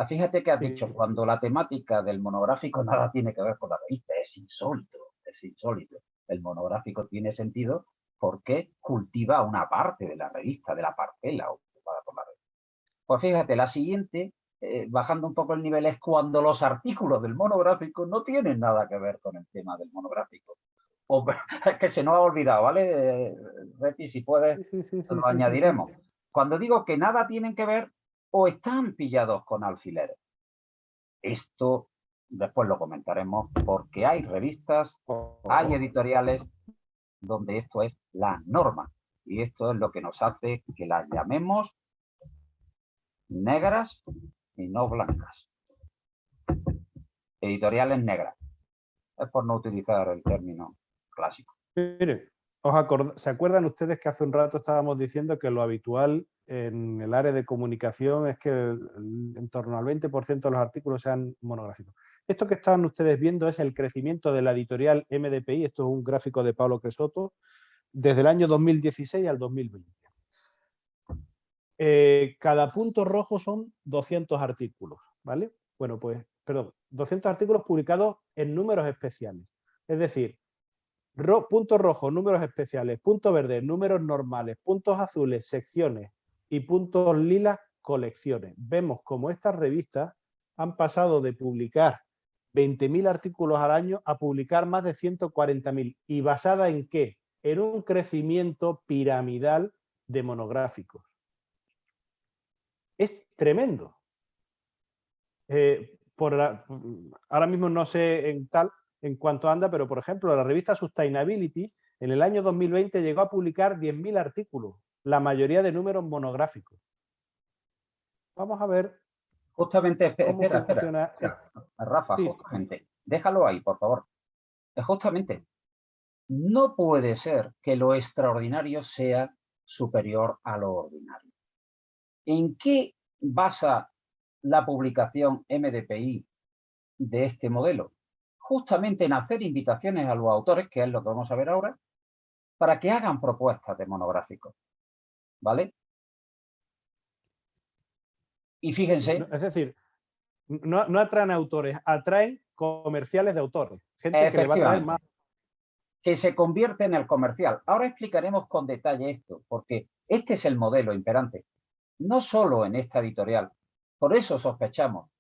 Fíjate que has dicho, cuando la temática del monográfico nada tiene que ver con la revista, es insólito, es insólito. El monográfico tiene sentido porque cultiva una parte de la revista, de la parcela ocupada por la revista. Pues fíjate, la siguiente, bajando un poco el nivel, es cuando los artículos del monográfico no tienen nada que ver con el tema del monográfico. O, es que se nos ha olvidado, ¿vale? Reti, si puedes, lo añadiremos. Cuando digo que nada tienen que ver, o están pillados con alfileres. Esto después lo comentaremos, porque hay revistas, hay editoriales donde esto es la norma. Y esto es lo que nos hace que las llamemos negras y no blancas. Editoriales negras. Es por no utilizar el término clásico. Miren, ¿se acuerdan ustedes que hace un rato estábamos diciendo que lo habitual en el área de comunicación es que en torno al 20% de los artículos sean monográficos? Esto que están ustedes viendo es el crecimiento de la editorial MDPI, esto es un gráfico de Pablo Cresotto, desde el año 2016 al 2020. Cada punto rojo son 200 artículos, ¿vale? Bueno, pues, perdón, 200 artículos publicados en números especiales. Es decir, punto rojo, números especiales; punto verde, números normales; puntos azules, secciones; y puntos lilas, colecciones. Vemos cómo estas revistas han pasado de publicar 20.000 artículos al año a publicar más de 140.000. ¿Y basada en qué? En un crecimiento piramidal de monográficos. Es tremendo. Ahora mismo no sé en cuánto anda, pero por ejemplo, la revista Sustainability en el año 2020 llegó a publicar 10.000 artículos, la mayoría de números monográficos. Vamos a ver justamente, cómo funciona. Rafa, sí. Justamente, déjalo ahí, por favor. Justamente, no puede ser que lo extraordinario sea superior a lo ordinario. ¿En qué basa la publicación MDPI de este modelo? Justamente en hacer invitaciones a los autores, que es lo que vamos a ver ahora, para que hagan propuestas de monográficos, ¿vale? Y fíjense... Es decir, no atraen autores, atraen comerciales de autores, gente que le va a traer más. Que se convierte en el comercial. Ahora explicaremos con detalle esto, porque este es el modelo imperante, no solo en esta editorial. Por eso sospechamos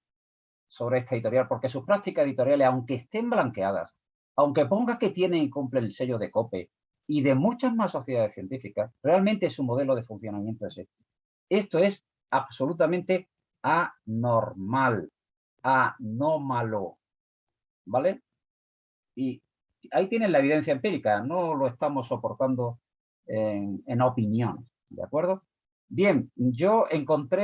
sobre esta editorial, porque sus prácticas editoriales, aunque estén blanqueadas, aunque ponga que tienen y cumplen el sello de COPE y de muchas más sociedades científicas, realmente su modelo de funcionamiento es este. Esto es absolutamente anormal, anómalo, ¿vale? Y ahí tienen la evidencia empírica, no lo estamos soportando en opiniones, ¿de acuerdo? Bien, yo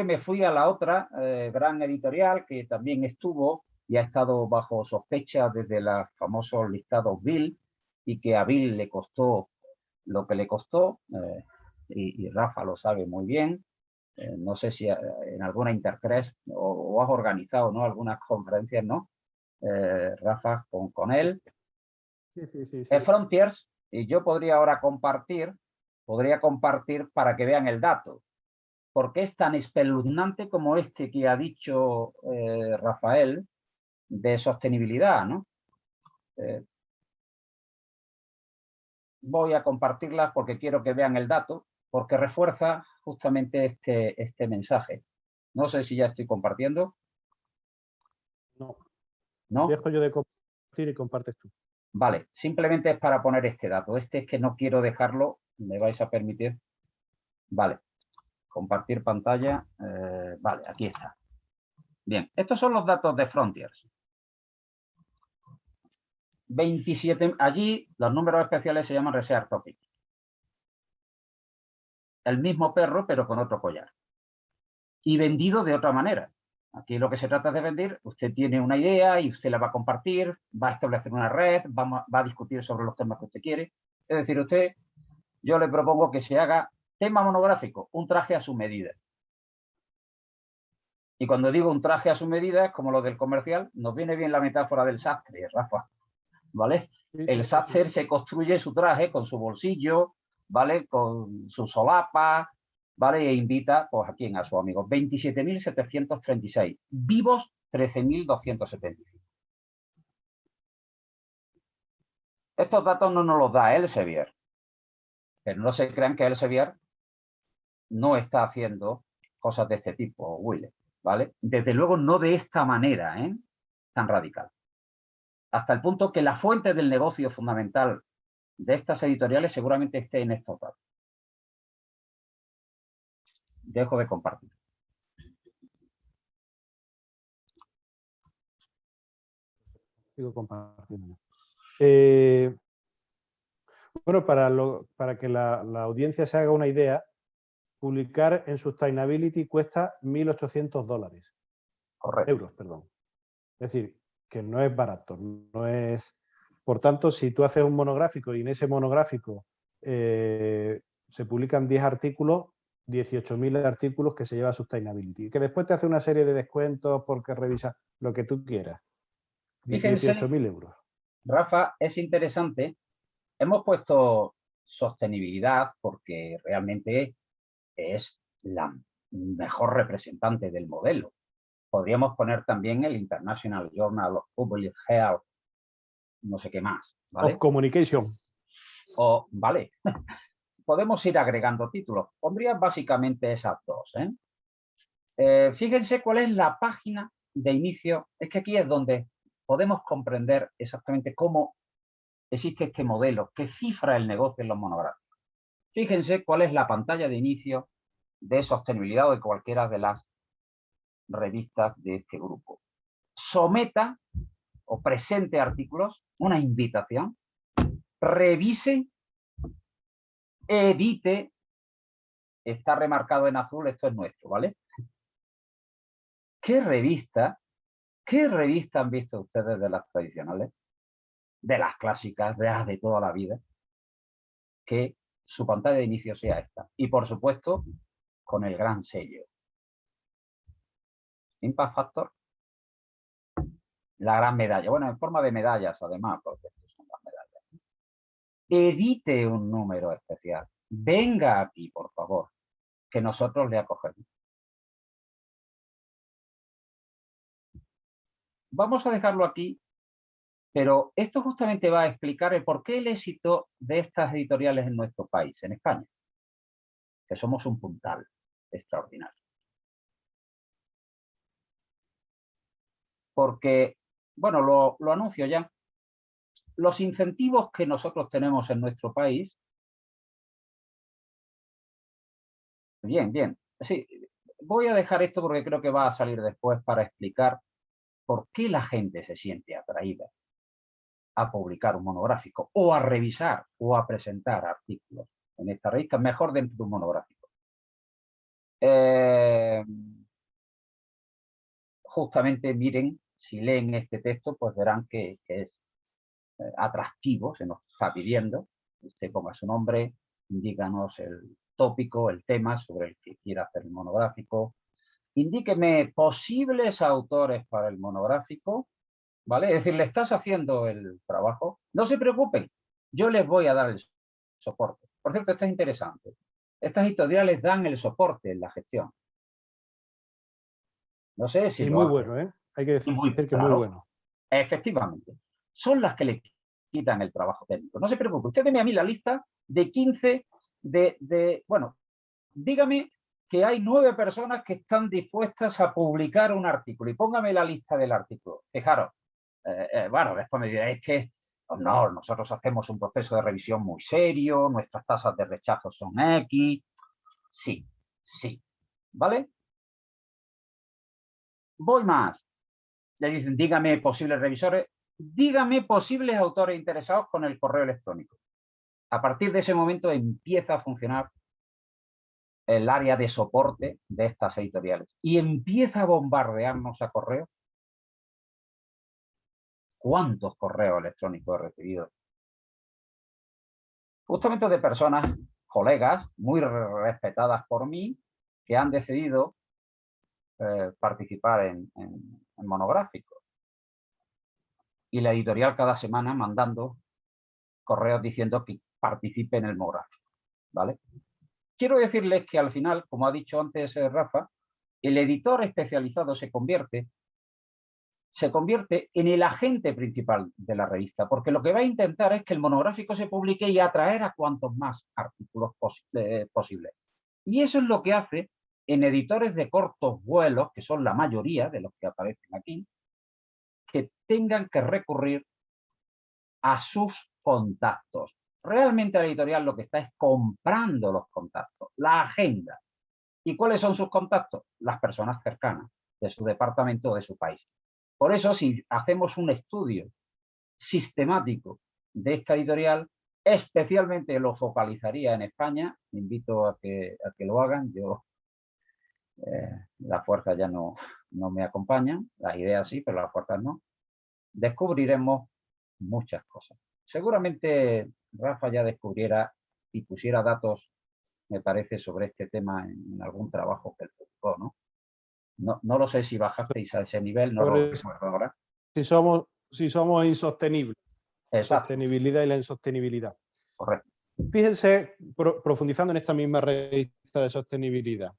me fui a la otra gran editorial que también estuvo y ha estado bajo sospecha desde los famosos listados Bill, y que a Bill le costó lo que le costó, y Rafa lo sabe muy bien. No sé si en alguna Intercres o has organizado, ¿no?, algunas conferencias, ¿no? Rafa, con él. Sí. Frontiers, y yo podría ahora podría compartir para que vean el dato, porque es tan espeluznante como este que ha dicho Rafael, de sostenibilidad, ¿no? Voy a compartirlas porque quiero que vean el dato, porque refuerza justamente este mensaje. No sé si ya estoy compartiendo. No. ¿No? Dejo yo de compartir y compartes tú. Vale, simplemente es para poner este dato. Este es que no quiero dejarlo, me vais a permitir. Vale, compartir pantalla. Vale, aquí está. Bien, estos son los datos de Frontiers. 27, allí los números especiales se llaman Research Topic. El mismo perro, pero con otro collar. Y vendido de otra manera. Aquí lo que se trata de vender, usted tiene una idea y usted la va a compartir, va a establecer una red, va a discutir sobre los temas que usted quiere. Es decir, yo le propongo que se haga tema monográfico, un traje a su medida. Y cuando digo un traje a su medida, es como lo del comercial, nos viene bien la metáfora del sastre, Rafa, ¿vale? El sastre se construye su traje con su bolsillo, ¿vale? Con su solapa, ¿vale? E invita, pues, ¿a quién? A sus amigos. 27.736. Vivos, 13.275. Estos datos no nos los da Elsevier. Pero no se crean que Elsevier no está haciendo cosas de este tipo, Will, ¿vale? Desde luego no de esta manera, tan radical. Hasta el punto que la fuente del negocio fundamental de estas editoriales seguramente esté en estos datos. Dejo de compartir. Sigo compartiendo. Bueno, para que la audiencia se haga una idea, publicar en Sustainability cuesta $1.800. Correcto. Euros, perdón. Es decir, que no es barato, no es... Por tanto, si tú haces un monográfico y en ese monográfico se publican 10 artículos, 18.000 artículos que se lleva a Sustainability. Que después te hace una serie de descuentos porque revisa lo que tú quieras. 18.000 euros. Rafa, es interesante. Hemos puesto sostenibilidad porque realmente es la mejor representante del modelo. Podríamos poner también el International Journal of Public Health, no sé qué más, ¿vale? Of Communication. Vale. Podemos ir agregando títulos. Pondría básicamente esas dos, fíjense cuál es la página de inicio. Es que aquí es donde podemos comprender exactamente cómo existe este modelo que cifra el negocio en los monográficos. Fíjense cuál es la pantalla de inicio de sostenibilidad o de cualquiera de las revistas de este grupo. Someta o presente artículos, una invitación, revise, edite, está remarcado en azul, esto es nuestro, ¿vale? ¿Qué revista han visto ustedes de las tradicionales, de las clásicas, de las de toda la vida, que su pantalla de inicio sea esta? Y por supuesto, con el gran sello. Impact Factor, la gran medalla. Bueno, en forma de medallas, además, porque estas son las medallas. Edite un número especial. Venga aquí, por favor, que nosotros le acogemos. Vamos a dejarlo aquí, pero esto justamente va a explicar el por qué el éxito de estas editoriales en nuestro país, en España, que somos un puntal extraordinario. Porque, bueno, lo anuncio ya, los incentivos que nosotros tenemos en nuestro país, bien, sí, voy a dejar esto porque creo que va a salir después para explicar por qué la gente se siente atraída a publicar un monográfico o a revisar o a presentar artículos en esta revista, mejor dentro de un monográfico. Justamente miren, si leen este texto, pues verán que es atractivo, se nos está pidiendo. Usted ponga su nombre, indícanos el tópico, el tema sobre el que quiera hacer el monográfico. Indíqueme posibles autores para el monográfico, ¿vale? Es decir, le estás haciendo el trabajo. No se preocupen, yo les voy a dar el soporte. Por cierto, esto es interesante. Estas editoriales dan el soporte en la gestión. No sé si Y lo muy hacen. bueno, ¿eh? Hay que decir que claro, muy bueno. Efectivamente. Son las que le quitan el trabajo técnico. No se preocupe, usted tiene a mí la lista de 15 bueno, dígame que hay 9 personas que están dispuestas a publicar un artículo y póngame la lista del artículo. Fijaros, bueno, después me dirá, es que oh, no, nosotros hacemos un proceso de revisión muy serio, nuestras tasas de rechazo son X. Sí, sí, ¿vale? Voy más. Le dicen, dígame posibles revisores, dígame posibles autores interesados con el correo electrónico. A partir de ese momento empieza a funcionar el área de soporte de estas editoriales y empieza a bombardearnos a correo. ¿Cuántos correos electrónicos he recibido? Justamente de personas, colegas, muy respetadas por mí, que han decidido participar en monográficos. Y la editorial cada semana mandando correos diciendo que participe en el monográfico, ¿vale? Quiero decirles que al final, como ha dicho antes Rafa, el editor especializado se convierte en el agente principal de la revista, porque lo que va a intentar es que el monográfico se publique y atraer a cuantos más artículos posibles. Y eso es lo que hace en editores de cortos vuelos, que son la mayoría de los que aparecen aquí, que tengan que recurrir a sus contactos. Realmente la editorial lo que está es comprando los contactos, la agenda. ¿Y cuáles son sus contactos? Las personas cercanas de su departamento o de su país. Por eso, si hacemos un estudio sistemático de esta editorial, especialmente lo focalizaría en España, invito a que lo hagan. Yo, las fuerzas ya no me acompañan, las ideas sí, pero las fuerzas no. Descubriremos muchas cosas. Seguramente Rafa ya descubriera y pusiera datos, me parece, sobre este tema en algún trabajo que él publicó, ¿no? No lo sé si bajasteis a ese nivel, no lo recuerdo ahora. Si somos insostenibles. La Exacto. sostenibilidad y la insostenibilidad. Correcto. Fíjense, profundizando en esta misma revista de sostenibilidad,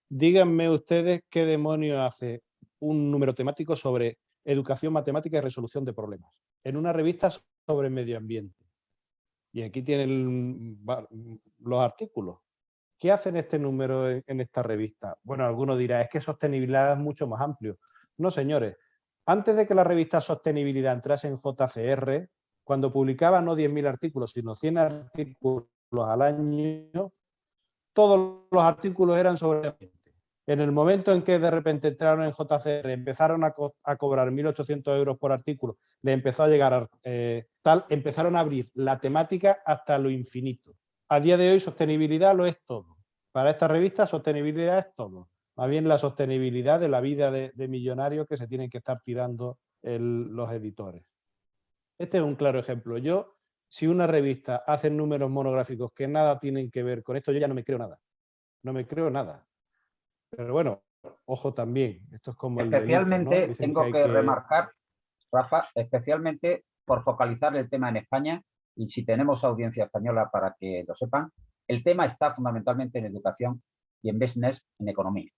díganme ustedes qué demonios hace un número temático sobre educación, matemática y resolución de problemas, en una revista sobre medio ambiente. Y aquí tienen los artículos. ¿Qué hacen este número en esta revista? Bueno, alguno dirá, es que sostenibilidad es mucho más amplio. No, señores. Antes de que la revista Sostenibilidad entrase en JCR, cuando publicaba no 10.000 artículos, sino 100 artículos al año, todos los artículos eran sobre el ambiente. En el momento en que de repente entraron en JCR, empezaron a cobrar 1.800 euros por artículo, le empezó a llegar empezaron a abrir la temática hasta lo infinito. A día de hoy sostenibilidad lo es todo. Para esta revista sostenibilidad es todo. Más bien la sostenibilidad de la vida de millonarios que se tienen que estar tirando los editores. Este es un claro ejemplo. Si una revista hace números monográficos que nada tienen que ver con esto, yo ya no me creo nada. No me creo nada. Pero bueno, ojo también, esto es como el delito, ¿no? Especialmente, Dicen tengo que que remarcar, Rafa, especialmente por focalizar el tema en España, y si tenemos audiencia española para que lo sepan, el tema está fundamentalmente en educación y en business, en economía,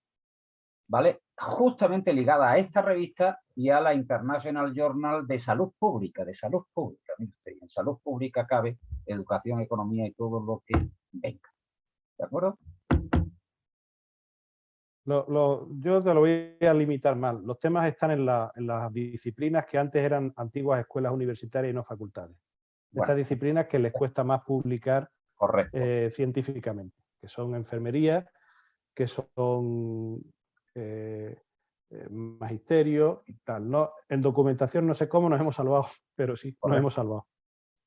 ¿vale? Justamente ligada a esta revista y a la International Journal de Salud Pública, En salud pública cabe educación, economía y todo lo que venga, ¿de acuerdo? yo te lo voy a limitar mal. Los temas están en las disciplinas que antes eran antiguas escuelas universitarias y no facultades. Bueno, estas disciplinas que les cuesta más publicar correcto. Científicamente, que son enfermería, que son magisterio y tal, ¿no? En documentación no sé cómo nos hemos salvado, pero sí, nos hemos salvado.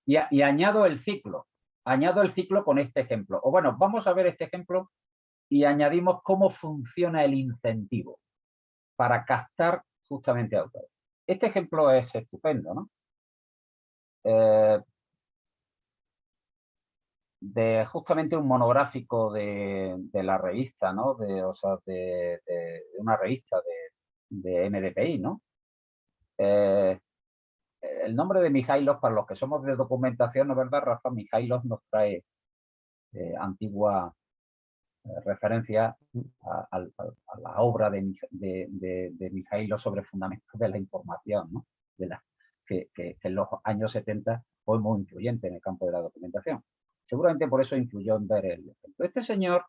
Y añado el ciclo con este ejemplo. O bueno, vamos a ver este ejemplo y añadimos cómo funciona el incentivo para captar justamente autores. Este ejemplo es estupendo, ¿no? De justamente un monográfico de la revista, ¿no? O sea, de una revista de MDPI, ¿no? El nombre de Mijaílov, para los que somos de documentación, ¿no es verdad, Rafa? Mijaílov nos trae antigua referencia a la obra de Mijaílov sobre fundamentos de la información, ¿no? Que en los años 70 fue muy influyente en el campo de la documentación. Seguramente por eso influyó en ver el ejemplo. Este señor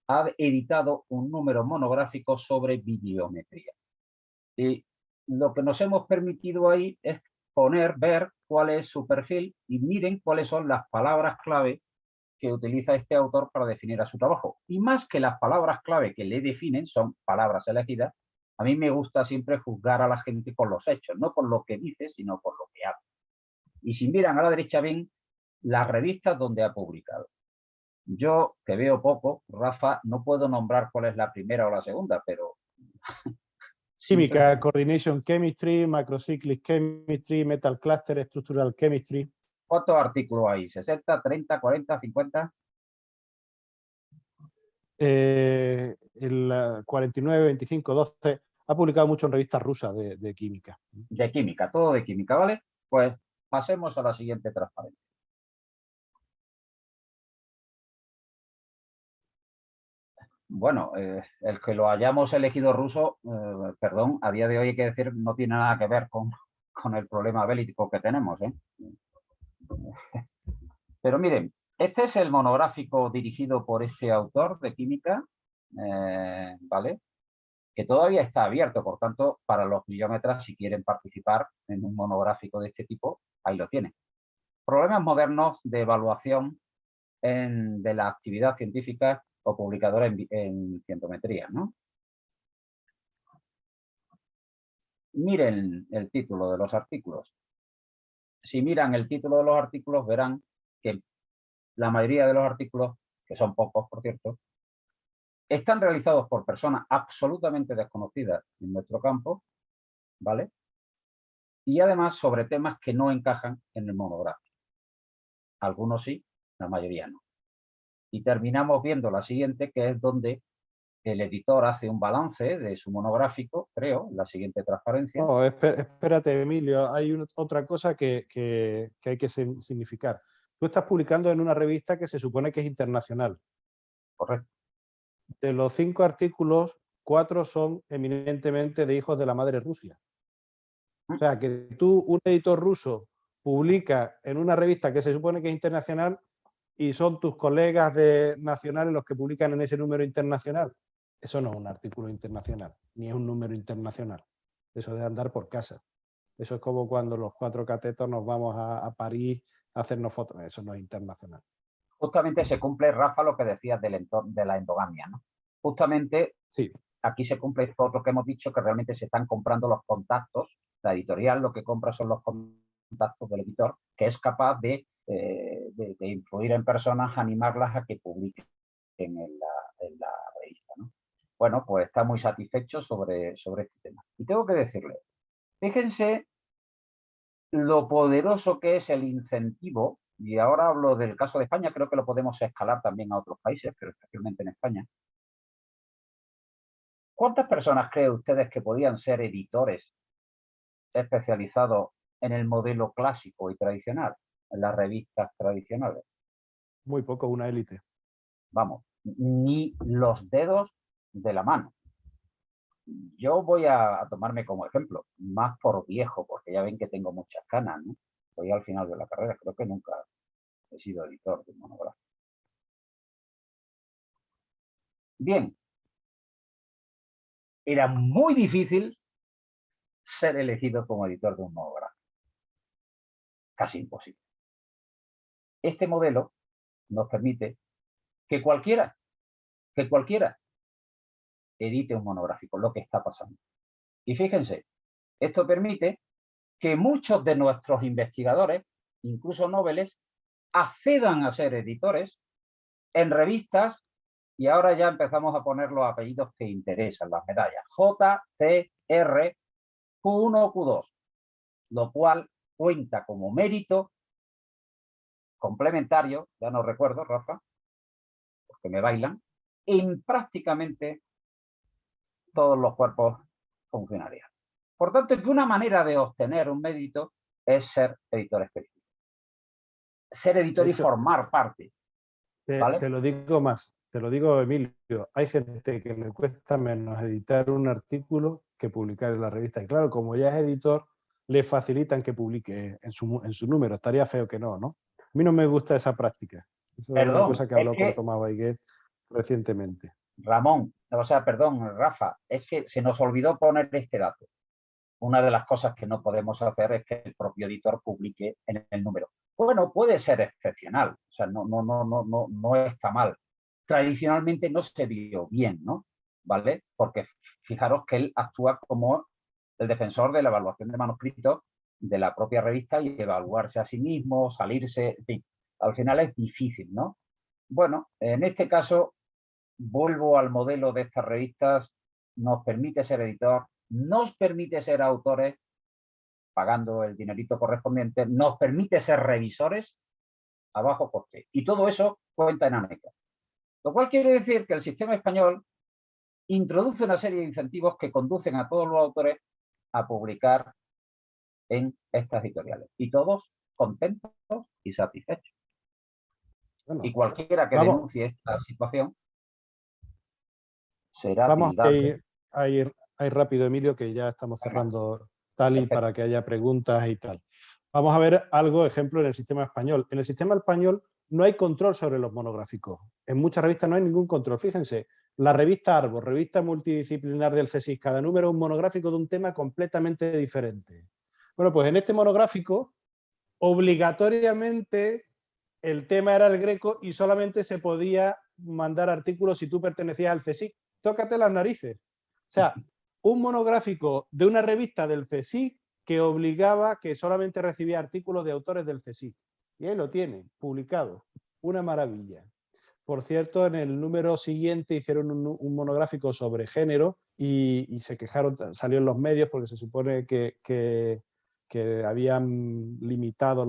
ha editado un número monográfico sobre bibliometría. Y lo que nos hemos permitido ahí es ver cuál es su perfil y miren cuáles son las palabras clave que utiliza este autor para definir a su trabajo. Y más que las palabras clave que le definen, son palabras elegidas, a mí me gusta siempre juzgar a la gente por los hechos, no por lo que dice, sino por lo que hace. Y si miran a la derecha ven las revistas donde ha publicado. Yo, que veo poco, Rafa, no puedo nombrar cuál es la primera o la segunda, pero... Química, Coordination Chemistry, Macrocyclic Chemistry, Metal Cluster, Structural Chemistry. ¿Cuántos artículos hay? ¿60, 30, 40, 50? El 49, 25, 12. Ha publicado mucho en revistas rusas de química. De química, todo de química, ¿vale? Pues pasemos a la siguiente transparencia. Bueno, el que lo hayamos elegido ruso, perdón, a día de hoy hay que decir, no tiene nada que ver con el problema bélico que tenemos, ¿eh? Pero miren, este es el monográfico dirigido por este autor de química, ¿vale? Que todavía está abierto, por tanto, para los biómetras, si quieren participar en un monográfico de este tipo, ahí lo tienen. Problemas modernos de evaluación de la actividad científica o publicadora en cientometría, ¿no? Miren el título de los artículos. Si miran el título de los artículos, verán que la mayoría de los artículos, que son pocos, por cierto, están realizados por personas absolutamente desconocidas en nuestro campo, ¿vale? Y además sobre temas que no encajan en el monográfico. Algunos sí, la mayoría no. Y terminamos viendo la siguiente, que es donde el editor hace un balance de su monográfico, creo, la siguiente transparencia. No, espérate, Emilio, hay otra cosa que hay que significar. Tú estás publicando en una revista que se supone que es internacional. Correcto. De los 5 artículos, 4 son eminentemente de hijos de la madre Rusia. O sea, que tú, un editor ruso, publica en una revista que se supone que es internacional y son tus colegas nacionales los que publican en ese número internacional. Eso no es un artículo internacional, ni es un número internacional. Eso de andar por casa. Eso es como cuando los 4 catetos nos vamos a París a hacernos fotos. Eso no es internacional. Justamente se cumple, Rafa, lo que decías de la endogamia, ¿no? Justamente sí. Aquí se cumple esto otro que hemos dicho, que realmente se están comprando los contactos. La editorial lo que compra son los contactos del editor, que es capaz de influir en personas, animarlas a que publiquen en la revista, ¿no? Bueno, pues está muy satisfecho sobre este tema. Y tengo que decirle, fíjense lo poderoso que es el incentivo, y ahora hablo del caso de España, creo que lo podemos escalar también a otros países, pero especialmente en España. ¿Cuántas personas creen ustedes que podían ser editores especializados en el modelo clásico y tradicional, en las revistas tradicionales? Muy poco, una élite. Vamos, ni los dedos de la mano. Yo voy a tomarme como ejemplo, más por viejo, porque ya ven que tengo muchas canas, ¿no? Estoy al final de la carrera, creo que nunca he sido editor de monográfico. Bien, era muy difícil ser elegido como editor de un monográfico. Casi imposible. Este modelo nos permite que cualquiera edite un monográfico, lo que está pasando. Y fíjense, esto permite que muchos de nuestros investigadores, incluso noveles, accedan a ser editores en revistas, y ahora ya empezamos a poner los apellidos que interesan, las medallas, J, C, R, Q1, Q2, lo cual cuenta como mérito complementario, ya no recuerdo, Rafa, porque me bailan, en prácticamente todos los cuerpos funcionarios. Por tanto, que una manera de obtener un mérito es ser editor específico. Ser editor y formar parte. ¿Vale? Te lo digo más, te lo digo, Emilio, hay gente que le cuesta menos editar un artículo que publicar en la revista. Y claro, como ya es editor, le facilitan que publique en su número. Estaría feo que no, ¿no? A mí no me gusta esa práctica. Eso es una cosa que habló con Tomás Baiguet recientemente. Ramón, o sea, perdón, Rafa, es que se nos olvidó poner este dato. Una de las cosas que no podemos hacer es que el propio editor publique en el número. Bueno, puede ser excepcional, o sea, no está mal. Tradicionalmente no se vio bien, ¿no? ¿Vale? Porque fijaros que él actúa como el defensor de la evaluación de manuscritos de la propia revista y evaluarse a sí mismo, salirse, en fin. Al final es difícil, ¿no? Bueno, en este caso, vuelvo al modelo de estas revistas, nos permite ser editor, nos permite ser autores, pagando el dinerito correspondiente, nos permite ser revisores a bajo coste. Y todo eso cuenta en ANECA. Lo cual quiere decir que el sistema español introduce una serie de incentivos que conducen a todos los autores a publicar en estas editoriales. Y todos contentos y satisfechos. Bueno, y cualquiera que denuncie esta situación será Vamos tildado. a ir rápido, Emilio, que ya estamos cerrando tal y para que haya preguntas y tal. Vamos a ver algo, ejemplo, en el sistema español. En el sistema español no hay control sobre los monográficos. En muchas revistas no hay ningún control. Fíjense, la revista Árbol, revista multidisciplinar del CSIC, cada número es un monográfico de un tema completamente diferente. Bueno, pues en este monográfico, obligatoriamente, el tema era el Greco y solamente se podía mandar artículos si tú pertenecías al CSIC. Tócate las narices. O sea, un monográfico de una revista del CSIC que obligaba que solamente recibía artículos de autores del CSIC. Y ahí lo tienen, publicado. Una maravilla. Por cierto, en el número siguiente hicieron un monográfico sobre género y se quejaron, salió en los medios porque se supone que habían limitado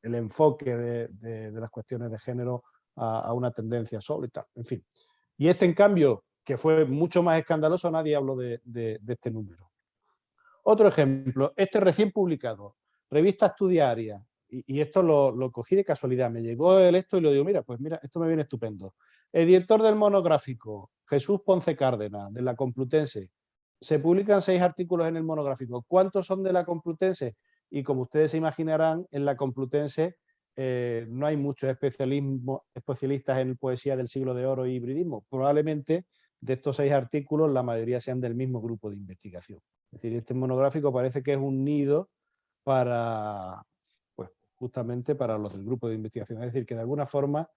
el enfoque de las cuestiones de género a una tendencia solo y tal. En fin. Y este, en cambio, que fue mucho más escandaloso, nadie habló de este número. Otro ejemplo, este recién publicado, revista Estudiaria, y esto lo cogí de casualidad, me llegó esto y lo digo, mira, pues mira, esto me viene estupendo. Editor del monográfico, Jesús Ponce Cárdenas, de la Complutense. Se publican 6 artículos en el monográfico. ¿Cuántos son de la Complutense? Y como ustedes se imaginarán, en la Complutense no hay muchos especialistas en poesía del siglo de oro y hibridismo. Probablemente de estos 6 artículos la mayoría sean del mismo grupo de investigación. Es decir, este monográfico parece que es un nido para, pues, justamente para los del grupo de investigación. Es decir, que de alguna forma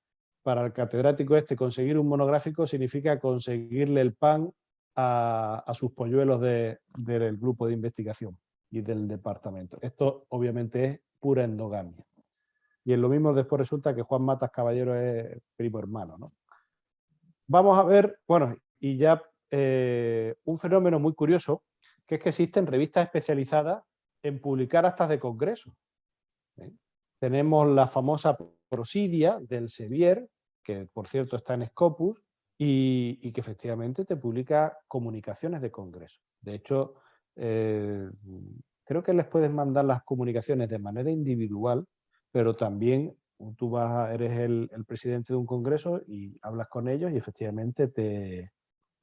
para el catedrático conseguir un monográfico significa conseguirle el pan a sus polluelos del grupo de investigación y del departamento. Esto obviamente es pura endogamia. Y en lo mismo después resulta que Juan Matas Caballero es primo hermano, ¿no? Vamos a ver, bueno, y ya un fenómeno muy curioso, que es que existen revistas especializadas en publicar actas de congreso. Tenemos la famosa Prosidia del Sevier, que por cierto está en Scopus, y que efectivamente te publica comunicaciones de congreso. De hecho, creo que les puedes mandar las comunicaciones de manera individual, pero también tú eres el presidente de un congreso y hablas con ellos y efectivamente te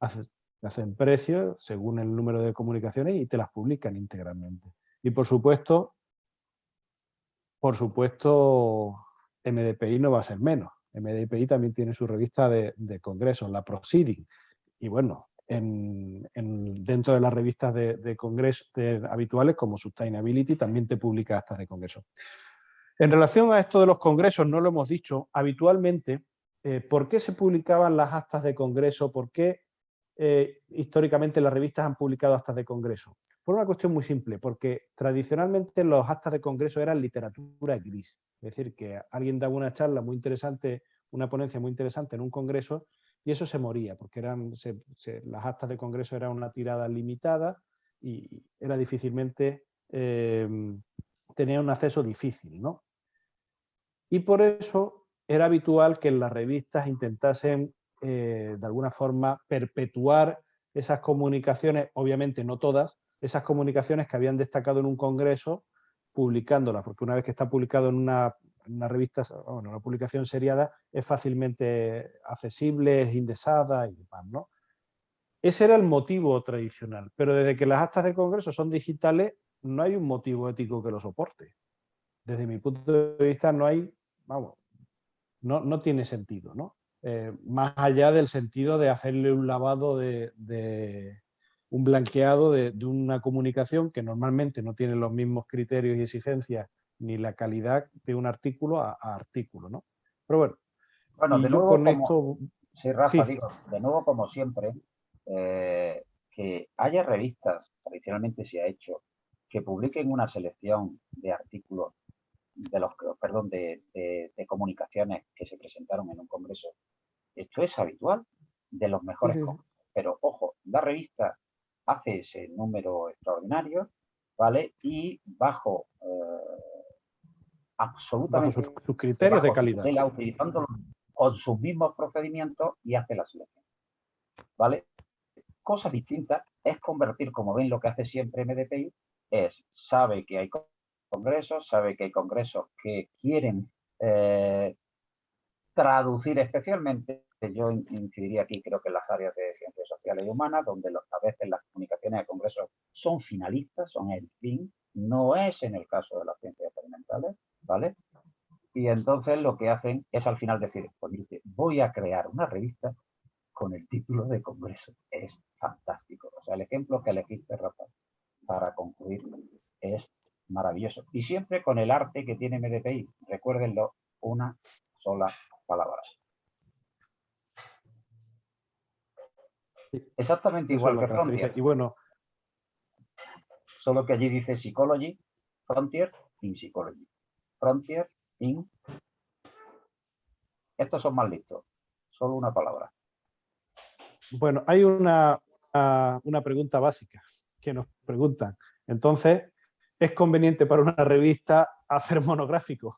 hacen precios según el número de comunicaciones y te las publican íntegramente. Y por supuesto, MDPI no va a ser menos. MDPI también tiene su revista de congresos, la Proceeding. Y bueno, dentro de las revistas de congreso habituales como Sustainability también te publica actas de congreso. En relación a esto de los congresos, no lo hemos dicho, habitualmente, ¿por qué se publicaban las actas de congreso? ¿Por qué históricamente las revistas han publicado actas de congreso? Por una cuestión muy simple, porque tradicionalmente los actas de congreso eran literatura gris. Es decir, que alguien daba una charla muy interesante, una ponencia muy interesante en un congreso y eso se moría, porque las actas de congreso eran una tirada limitada y era difícilmente, tenía un acceso difícil, ¿no? Y por eso era habitual que en las revistas intentasen, de alguna forma, perpetuar esas comunicaciones, obviamente no todas, esas comunicaciones que habían destacado en un congreso, publicándolas, porque una vez que está publicado en una revista, bueno, una publicación seriada, es fácilmente accesible, es indexada y demás, ¿no? Ese era el motivo tradicional, pero desde que las actas de congreso son digitales, no hay un motivo ético que lo soporte. Desde mi punto de vista no hay, vamos, no tiene sentido, ¿no? Más allá del sentido de hacerle un lavado un blanqueado de una comunicación que normalmente no tiene los mismos criterios y exigencias ni la calidad de un artículo a artículo, ¿no? Pero bueno, Bueno, y de yo nuevo, con como, esto, sí, Rafa, sí, digo, de nuevo, como siempre, que haya revistas, tradicionalmente se ha hecho, que publiquen una selección de artículos perdón, de comunicaciones que se presentaron en un congreso. Esto es habitual, de los sí, mejores sí, sí. congresos. Pero, ojo, la revista hace ese número extraordinario, ¿vale? Y bajo Bajo absolutamente sus criterios de bajo su calidad. tutela, utilizándolo con sus mismos procedimientos y hace la selección, ¿vale? Cosas distintas es convertir, como ven lo que hace siempre MDPI, sabe que hay congresos que quieren traducir especialmente, yo incidiría aquí creo que en las áreas de ciencias sociales y humanas, donde a veces las comunicaciones de congresos son finalistas, son el fin, no es en el caso de las ciencias experimentales, ¿vale? Y entonces lo que hacen es al final decir, pues dice, voy a crear una revista con el título de congreso. Es fantástico. O sea, el ejemplo que elegiste, Rafa, para concluir, es maravilloso. Y siempre con el arte que tiene MDPI. Recuérdenlo, una sola palabra. Sí, Exactamente eso igual lo que caracteriza. Frontier, Y bueno, solo que allí dice Psychology, Frontier in Psychology. Frontier in... Estos son más listos. Solo una palabra. bueno, hay una pregunta básica que nos preguntan. Entonces, ¿es conveniente para una revista hacer monográficos?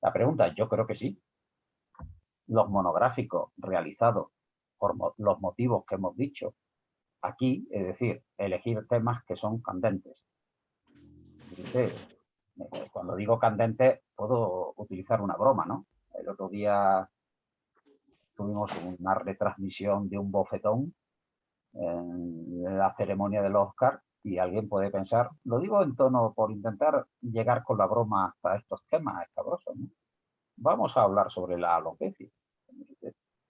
La pregunta, yo creo que sí. Los monográficos realizados por los motivos que hemos dicho aquí, es decir, elegir temas que son candentes. Cuando digo candentes, puedo utilizar una broma, ¿no? El otro día tuvimos una retransmisión de un bofetón en la ceremonia del Oscar y alguien puede pensar, lo digo en tono por intentar llegar con la broma hasta estos temas escabrosos, ¿no? Vamos a hablar sobre la alopecia.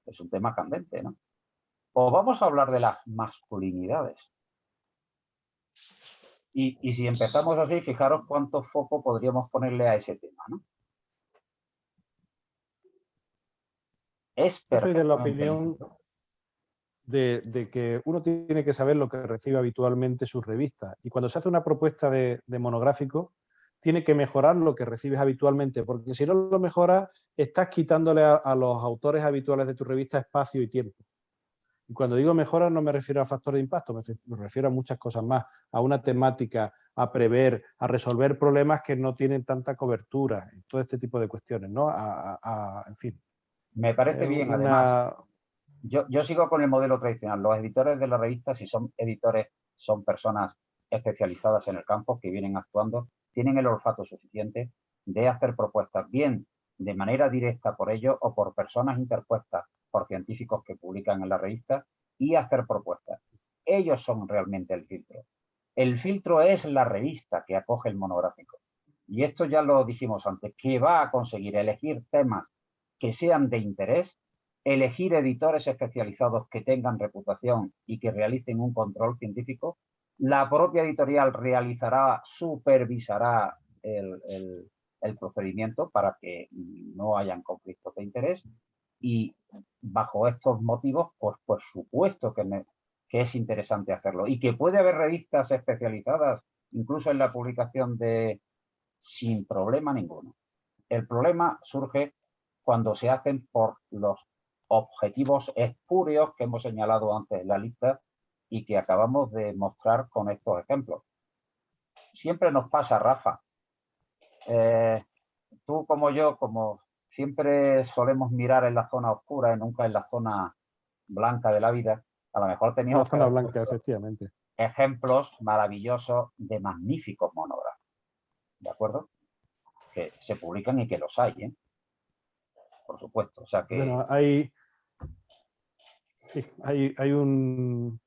Es un tema candente, ¿no? O vamos a hablar de las masculinidades. Y si empezamos así, fijaros cuánto foco podríamos ponerle a ese tema, ¿no? Es Yo soy de la perfectamente opinión lícito. de que uno tiene que saber lo que recibe habitualmente sus revistas. Y cuando se hace una propuesta de monográfico, tiene que mejorar lo que recibes habitualmente, porque si no lo mejoras, estás quitándole a los autores habituales de tu revista espacio y tiempo. Y cuando digo mejora no me refiero al factor de impacto, me refiero a muchas cosas más, a una temática, a prever, a resolver problemas que no tienen tanta cobertura, todo este tipo de cuestiones, ¿no? En fin. Me parece bien, además. Una... Yo sigo con el modelo tradicional. Los editores de la revista, si son editores, son personas especializadas en el campo que vienen actuando, tienen el olfato suficiente de hacer propuestas, bien de manera directa por ellos o por personas interpuestas por científicos que publican en la revista y hacer propuestas. Ellos son realmente el filtro. El filtro es la revista que acoge el monográfico. Y esto ya lo dijimos antes, que va a conseguir elegir temas que sean de interés, elegir editores especializados que tengan reputación y que realicen un control científico. La propia editorial realizará, supervisará el procedimiento para que no hayan conflictos de interés y bajo estos motivos, pues por supuesto que es interesante hacerlo. Y que puede haber revistas especializadas, incluso en la publicación sin problema ninguno. El problema surge cuando se hacen por los objetivos espurios que hemos señalado antes en la lista y que acabamos de mostrar con estos ejemplos. Siempre nos pasa, Rafa. Tú como yo, como siempre solemos mirar en la zona oscura y nunca en la zona blanca de la vida, a lo mejor teníamos la zona blanca, efectivamente. Ejemplos maravillosos de magníficos monográficos, ¿de acuerdo? Que se publican y que los hay, ¿eh? Por supuesto. O sea que... Bueno, hay un...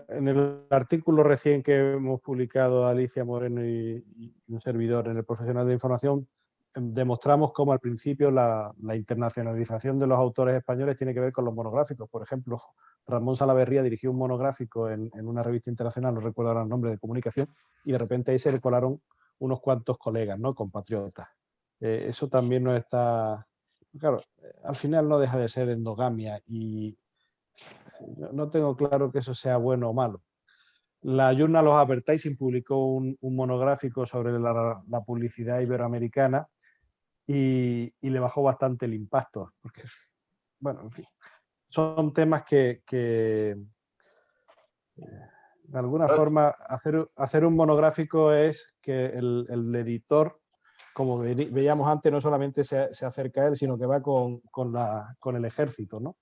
En el artículo recién que hemos publicado Alicia Moreno y un servidor en el Profesional de Información, demostramos cómo al principio la internacionalización de los autores españoles tiene que ver con los monográficos. Por ejemplo, Ramón Salaverría dirigió un monográfico en una revista internacional, no recuerdo ahora el nombre, de comunicación, y de repente ahí se le colaron unos cuantos colegas, ¿no?, compatriotas. Eso también no está... Claro, al final no deja de ser endogamia y no tengo claro que eso sea bueno o malo. La Journal of Advertising publicó un monográfico sobre la publicidad iberoamericana y le bajó bastante el impacto. Porque, bueno, en fin, son temas que de alguna forma hacer un monográfico es que el editor, como veíamos antes, no solamente se acerca a él, sino que va con el ejército, ¿no?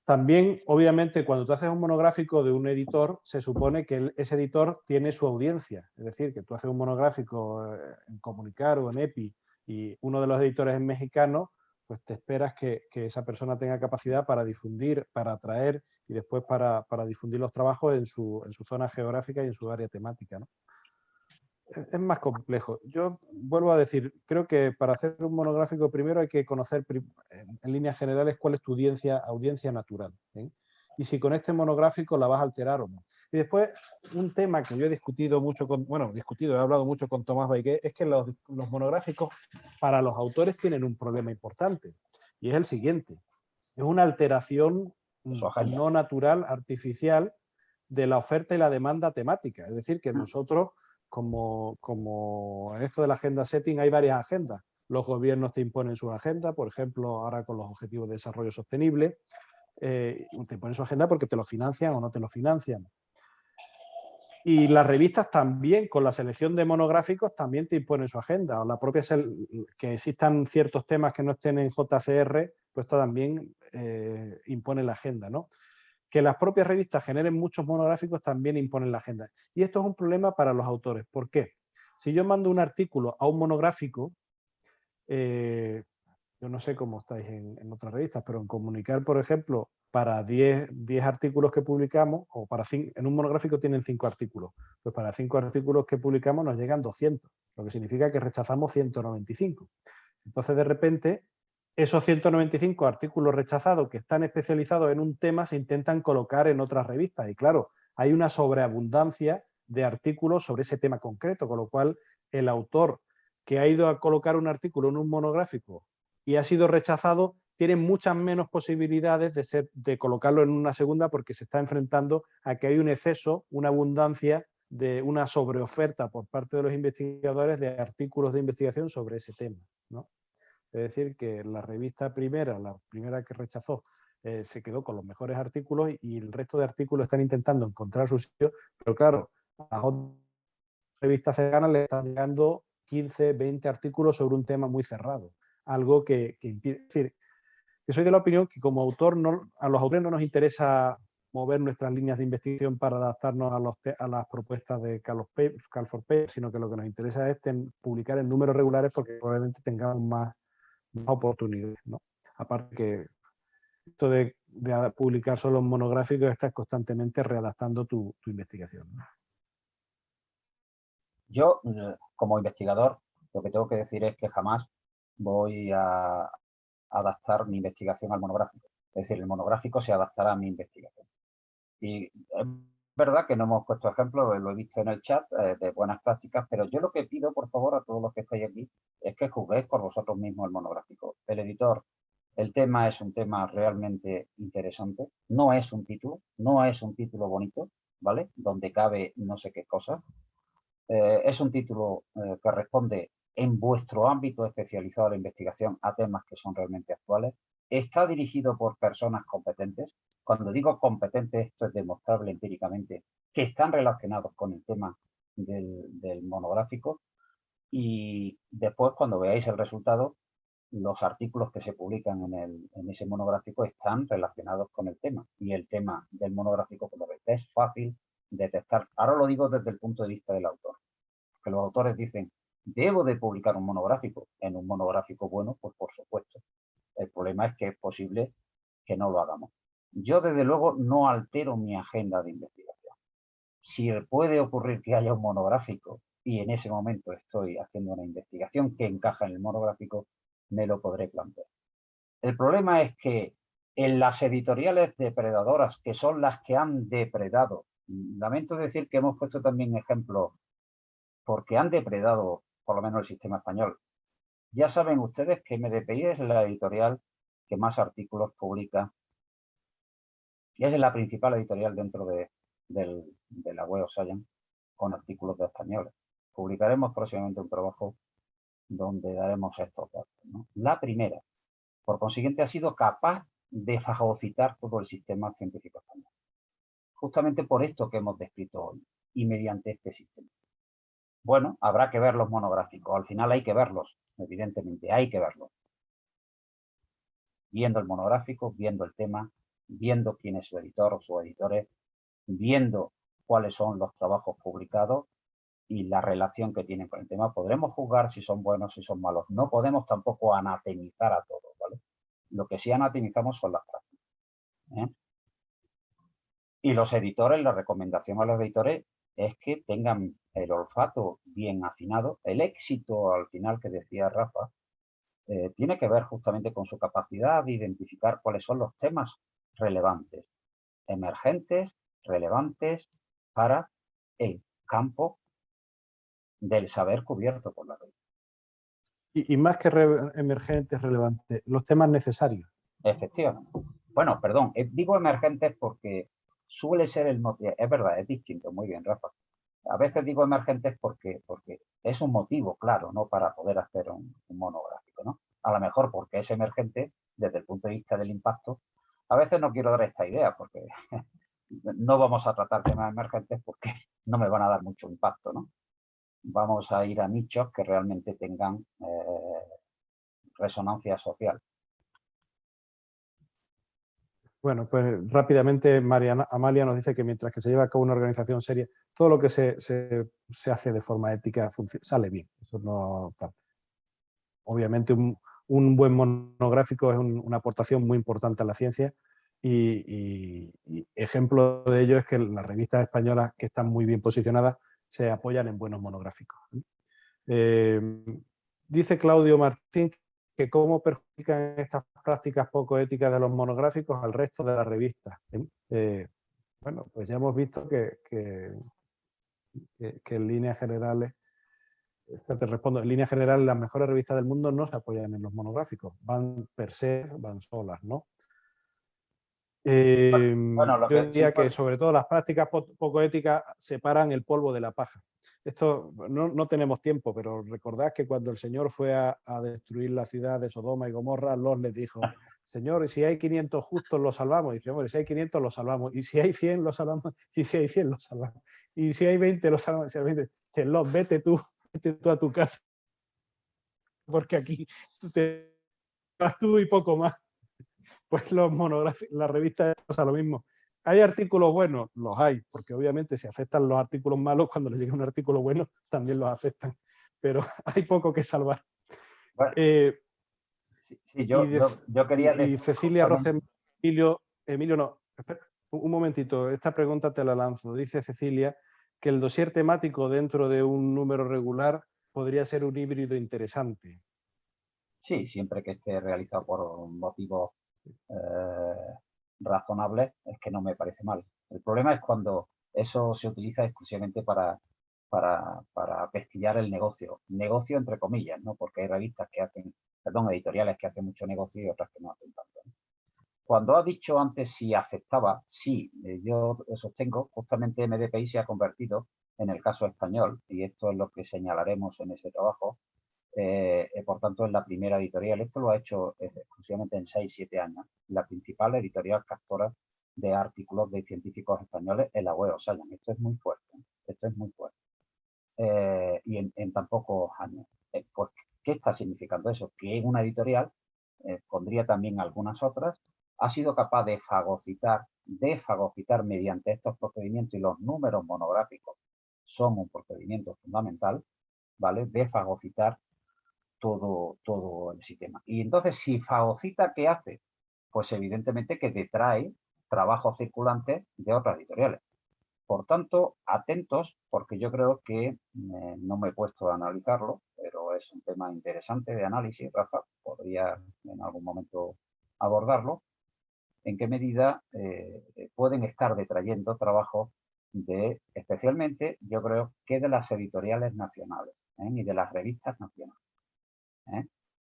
También, obviamente, cuando tú haces un monográfico de un editor, se supone que ese editor tiene su audiencia. Es decir, que tú haces un monográfico en Comunicar o en EPI y uno de los editores es mexicano, pues te esperas que esa persona tenga capacidad para difundir, para atraer y después para difundir los trabajos en su zona geográfica y en su área temática, ¿no? Es más complejo. Yo vuelvo a decir, creo que para hacer un monográfico primero hay que conocer en líneas generales cuál es tu audiencia natural, ¿eh? Y si con este monográfico la vas a alterar o no. Y después, un tema que yo he discutido mucho he hablado mucho con Tomás Baigué, es que los monográficos para los autores tienen un problema importante, y es el siguiente: es una alteración no natural, artificial, de la oferta y la demanda temática. Es decir, que nosotros, como en esto de la agenda setting, hay varias agendas. Los gobiernos te imponen su agenda, por ejemplo, ahora con los Objetivos de Desarrollo Sostenible, te imponen su agenda porque te lo financian o no te lo financian. Y las revistas también, con la selección de monográficos, también te imponen su agenda. O la propia que existan ciertos temas que no estén en JCR, pues también impone la agenda, ¿no? Que las propias revistas generen muchos monográficos también imponen la agenda. Y esto es un problema para los autores. ¿Por qué? Si yo mando un artículo a un monográfico, yo no sé cómo estáis en otras revistas, pero en Comunicar, por ejemplo, para 10 artículos que publicamos, o en un monográfico tienen 5 artículos, pues para 5 artículos que publicamos nos llegan 200, lo que significa que rechazamos 195. Entonces, de repente, esos 195 artículos rechazados que están especializados en un tema se intentan colocar en otras revistas. Y claro, hay una sobreabundancia de artículos sobre ese tema concreto, con lo cual el autor que ha ido a colocar un artículo en un monográfico y ha sido rechazado tiene muchas menos posibilidades de colocarlo en una segunda, porque se está enfrentando a que hay un exceso, una abundancia, de una sobreoferta por parte de los investigadores de artículos de investigación sobre ese tema, ¿no? Es decir, que la revista primera, la primera que rechazó, se quedó con los mejores artículos y el resto de artículos están intentando encontrar su sitio, pero claro, a otras revistas cercanas le están llegando 15, 20 artículos sobre un tema muy cerrado. Algo que impide... Es decir, que soy de la opinión que como autor a los autores no nos interesa mover nuestras líneas de investigación para adaptarnos a las propuestas de Call for Paper, sino que lo que nos interesa es publicar en números regulares, porque probablemente tengamos más oportunidades, ¿no? Aparte que esto de publicar solo en monográficos, estás constantemente readaptando tu investigación, ¿no? Yo, como investigador, lo que tengo que decir es que jamás voy a adaptar mi investigación al monográfico. Es decir, el monográfico se adaptará a mi investigación. Y verdad que no hemos puesto ejemplos, lo he visto en el chat, de buenas prácticas, pero yo lo que pido, por favor, a todos los que estáis aquí, es que juguéis por vosotros mismos el monográfico. El editor, el tema es un tema realmente interesante, no es un título bonito, ¿vale? Donde cabe no sé qué cosa. Es un título que responde en vuestro ámbito especializado de investigación a temas que son realmente actuales. Está dirigido por personas competentes. Cuando digo competentes, esto es demostrable empíricamente, que están relacionados con el tema del monográfico. Y después, cuando veáis el resultado, los artículos que se publican en ese monográfico están relacionados con el tema. Y el tema del monográfico, como veis, es fácil detectar. Ahora lo digo desde el punto de vista del autor, que los autores dicen, debo de publicar un monográfico. En un monográfico bueno, pues por supuesto. El problema es que es posible que no lo hagamos. Yo, desde luego, no altero mi agenda de investigación. Si puede ocurrir que haya un monográfico y en ese momento estoy haciendo una investigación que encaja en el monográfico, me lo podré plantear. El problema es que en las editoriales depredadoras, que son las que han depredado, lamento decir que hemos puesto también ejemplos porque han depredado por lo menos el sistema español. Ya saben ustedes que MDPI es la editorial que más artículos publica y es la principal editorial dentro de la Web of Science con artículos de españoles. Publicaremos próximamente un trabajo donde daremos estos datos, ¿no? La primera, por consiguiente, ha sido capaz de fagocitar todo el sistema científico español. Justamente por esto que hemos descrito hoy y mediante este sistema. Bueno, habrá que ver los monográficos. Al final hay que verlos, evidentemente, hay que verlos. Viendo el monográfico, viendo el tema, viendo quién es su editor o sus editores, viendo cuáles son los trabajos publicados y la relación que tienen con el tema, podremos juzgar si son buenos, si son malos. No podemos tampoco anatemizar a todos, ¿vale? Lo que sí anatemizamos son las prácticas, ¿eh? Y los editores, la recomendación a los editores es que tengan el olfato bien afinado. El éxito al final que decía Rafa tiene que ver justamente con su capacidad de identificar cuáles son los temas relevantes, emergentes, relevantes para el campo del saber cubierto por la ley. Y más que emergentes, relevantes, los temas necesarios. Efectivamente. Bueno, perdón, digo emergentes porque suele ser el motivo. Es verdad, es distinto. Muy bien, Rafa. A veces digo emergentes porque es un motivo, claro, ¿no? Para poder hacer un monográfico, ¿no? A lo mejor porque es emergente desde el punto de vista del impacto. A veces no quiero dar esta idea porque no vamos a tratar temas emergentes porque no me van a dar mucho impacto, ¿no? Vamos a ir a nichos que realmente tengan resonancia social. Bueno, pues rápidamente Amalia nos dice que mientras que se lleva a cabo una organización seria, todo lo que se hace de forma ética sale bien. Eso no, obviamente un buen monográfico es una aportación muy importante a la ciencia y ejemplo de ello es que las revistas españolas que están muy bien posicionadas se apoyan en buenos monográficos. Dice Claudio Martín que cómo perjudican estas prácticas poco éticas de los monográficos al resto de las revistas. Bueno, pues ya hemos visto que en líneas generales, te respondo, en líneas generales las mejores revistas del mundo no se apoyan en los monográficos, van per se, van solas, ¿no? Bueno, Yo diría que sobre todo las prácticas poco éticas separan el polvo de la paja. Esto no tenemos tiempo, pero recordad que cuando el Señor fue a destruir la ciudad de Sodoma y Gomorra, Lot les dijo, Señor, y si hay 500 justos, los salvamos. Y dice, hombre, si hay 500, los salvamos. Y si hay 100, los salvamos. Y si hay 100, los salvamos. Y si hay 20, los salvamos. Y si hay 20, dice, Lot, vete tú a tu casa. Porque aquí te vas tú y poco más. Pues los monográficos, las revistas pasa lo mismo. ¿Hay artículos buenos? Los hay, porque obviamente si aceptan los artículos malos, cuando les llega un artículo bueno, también los aceptan. Pero hay poco que salvar. Bueno, sí, yo quería decir Cecilia Rosen, Emilio no, espera, un momentito, esta pregunta te la lanzo. Dice Cecilia que el dossier temático dentro de un número regular podría ser un híbrido interesante. Sí, siempre que esté realizado por motivos razonables, es que no me parece mal. El problema es cuando eso se utiliza exclusivamente para pestillar el negocio. Negocio entre comillas, ¿no? Porque hay revistas que hacen, perdón, editoriales que hacen mucho negocio y otras que no hacen tanto, ¿no? Cuando ha dicho antes si afectaba, sí, yo sostengo, justamente MDPI se ha convertido en el caso español, y esto es lo que señalaremos en ese trabajo, por tanto, es la primera editorial. Esto lo ha hecho exclusivamente en 6-7 años. La principal editorial captora de artículos de científicos españoles en la Web of Science. Esto es muy fuerte. Esto es muy fuerte. Y en tan pocos años. Pues, ¿qué está significando eso? Que una editorial, pondría también algunas otras, ha sido capaz de fagocitar mediante estos procedimientos, y los números monográficos son un procedimiento fundamental, ¿vale? De fagocitar todo el sistema. Y entonces, si fagocita, ¿qué hace? Pues evidentemente que detrae trabajos circulantes de otras editoriales. Por tanto, atentos, porque yo creo que no me he puesto a analizarlo, pero es un tema interesante de análisis, Rafa, podría en algún momento abordarlo, en qué medida pueden estar detrayendo trabajos de, especialmente, yo creo que de las editoriales nacionales y de las revistas nacionales.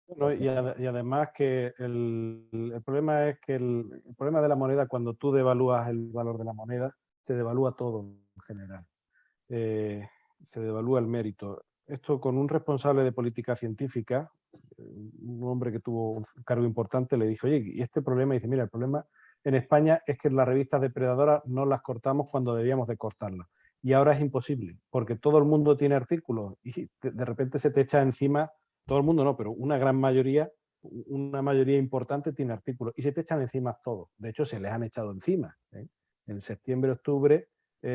Bueno, y además que el problema es que el problema de la moneda, cuando tú devalúas el valor de la moneda, se devalúa todo en general. Se devalúa el mérito. Esto con un responsable de política científica, un hombre que tuvo un cargo importante, le dijo, oye, ¿y este problema? Y dice, mira, el problema en España es que las revistas depredadoras no las cortamos cuando debíamos de cortarlas. Y ahora es imposible, porque todo el mundo tiene artículos y de repente se te echa encima, todo el mundo no, pero una gran mayoría, una mayoría importante tiene artículos y se te echan encima todos. De hecho, se les han echado encima. En septiembre, octubre,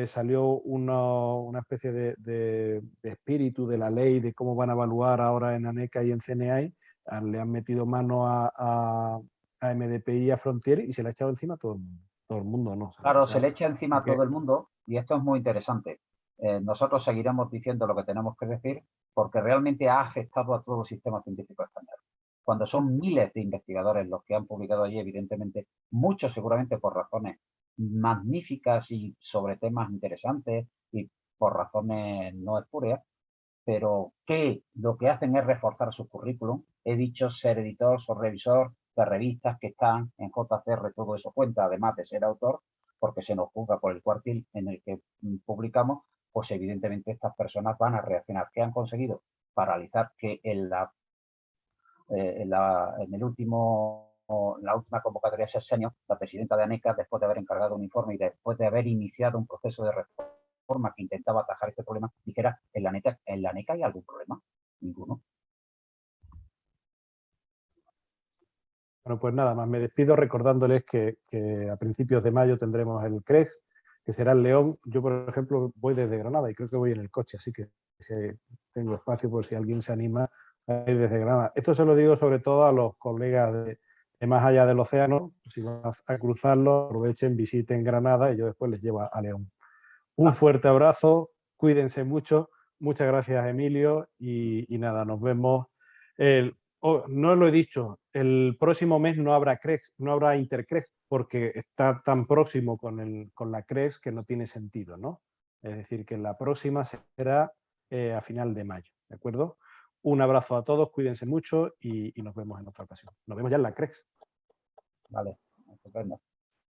salió una especie de espíritu de la ley de cómo van a evaluar ahora en ANECA y en CNI. Le han metido mano a MDPI y a Frontier y se le ha echado encima a todo el mundo. Todo el mundo no. Claro, se le echa encima a todo el mundo, y esto es muy interesante. Nosotros seguiremos diciendo lo que tenemos que decir, porque realmente ha afectado a todo el sistema científico español. Cuando son miles de investigadores los que han publicado allí, evidentemente, muchos seguramente por razones magníficas y sobre temas interesantes y por razones no espurias, pero que lo que hacen es reforzar su currículum. He dicho ser editor, ser revisor de revistas que están en JCR, todo eso cuenta, además de ser autor, porque se nos juzga por el cuartil en el que publicamos, pues evidentemente estas personas van a reaccionar. ¿Qué han conseguido? Paralizar que en la última convocatoria de sexenio, la presidenta de ANECA, después de haber encargado un informe y después de haber iniciado un proceso de reforma que intentaba atajar este problema, dijera, en la ANECA hay algún problema. Ninguno. Bueno, pues nada más, me despido recordándoles que a principios de mayo tendremos el CREX, que será en León. Yo, por ejemplo, voy desde Granada y creo que voy en el coche, así que tengo espacio por si alguien se anima a ir desde Granada. Esto se lo digo sobre todo a los colegas de más allá del océano. Si van a cruzarlo, aprovechen, visiten Granada y yo después les llevo a León. Un fuerte abrazo, cuídense mucho. Muchas gracias, Emilio, y nada, nos vemos. No lo he dicho, el próximo mes no habrá CREX, no habrá Intercrex, porque está tan próximo con la CREX que no tiene sentido, ¿no? Es decir, que la próxima será a final de mayo, ¿de acuerdo? Un abrazo a todos, cuídense mucho y nos vemos en otra ocasión. Nos vemos ya en la CREX. Vale, estupendo.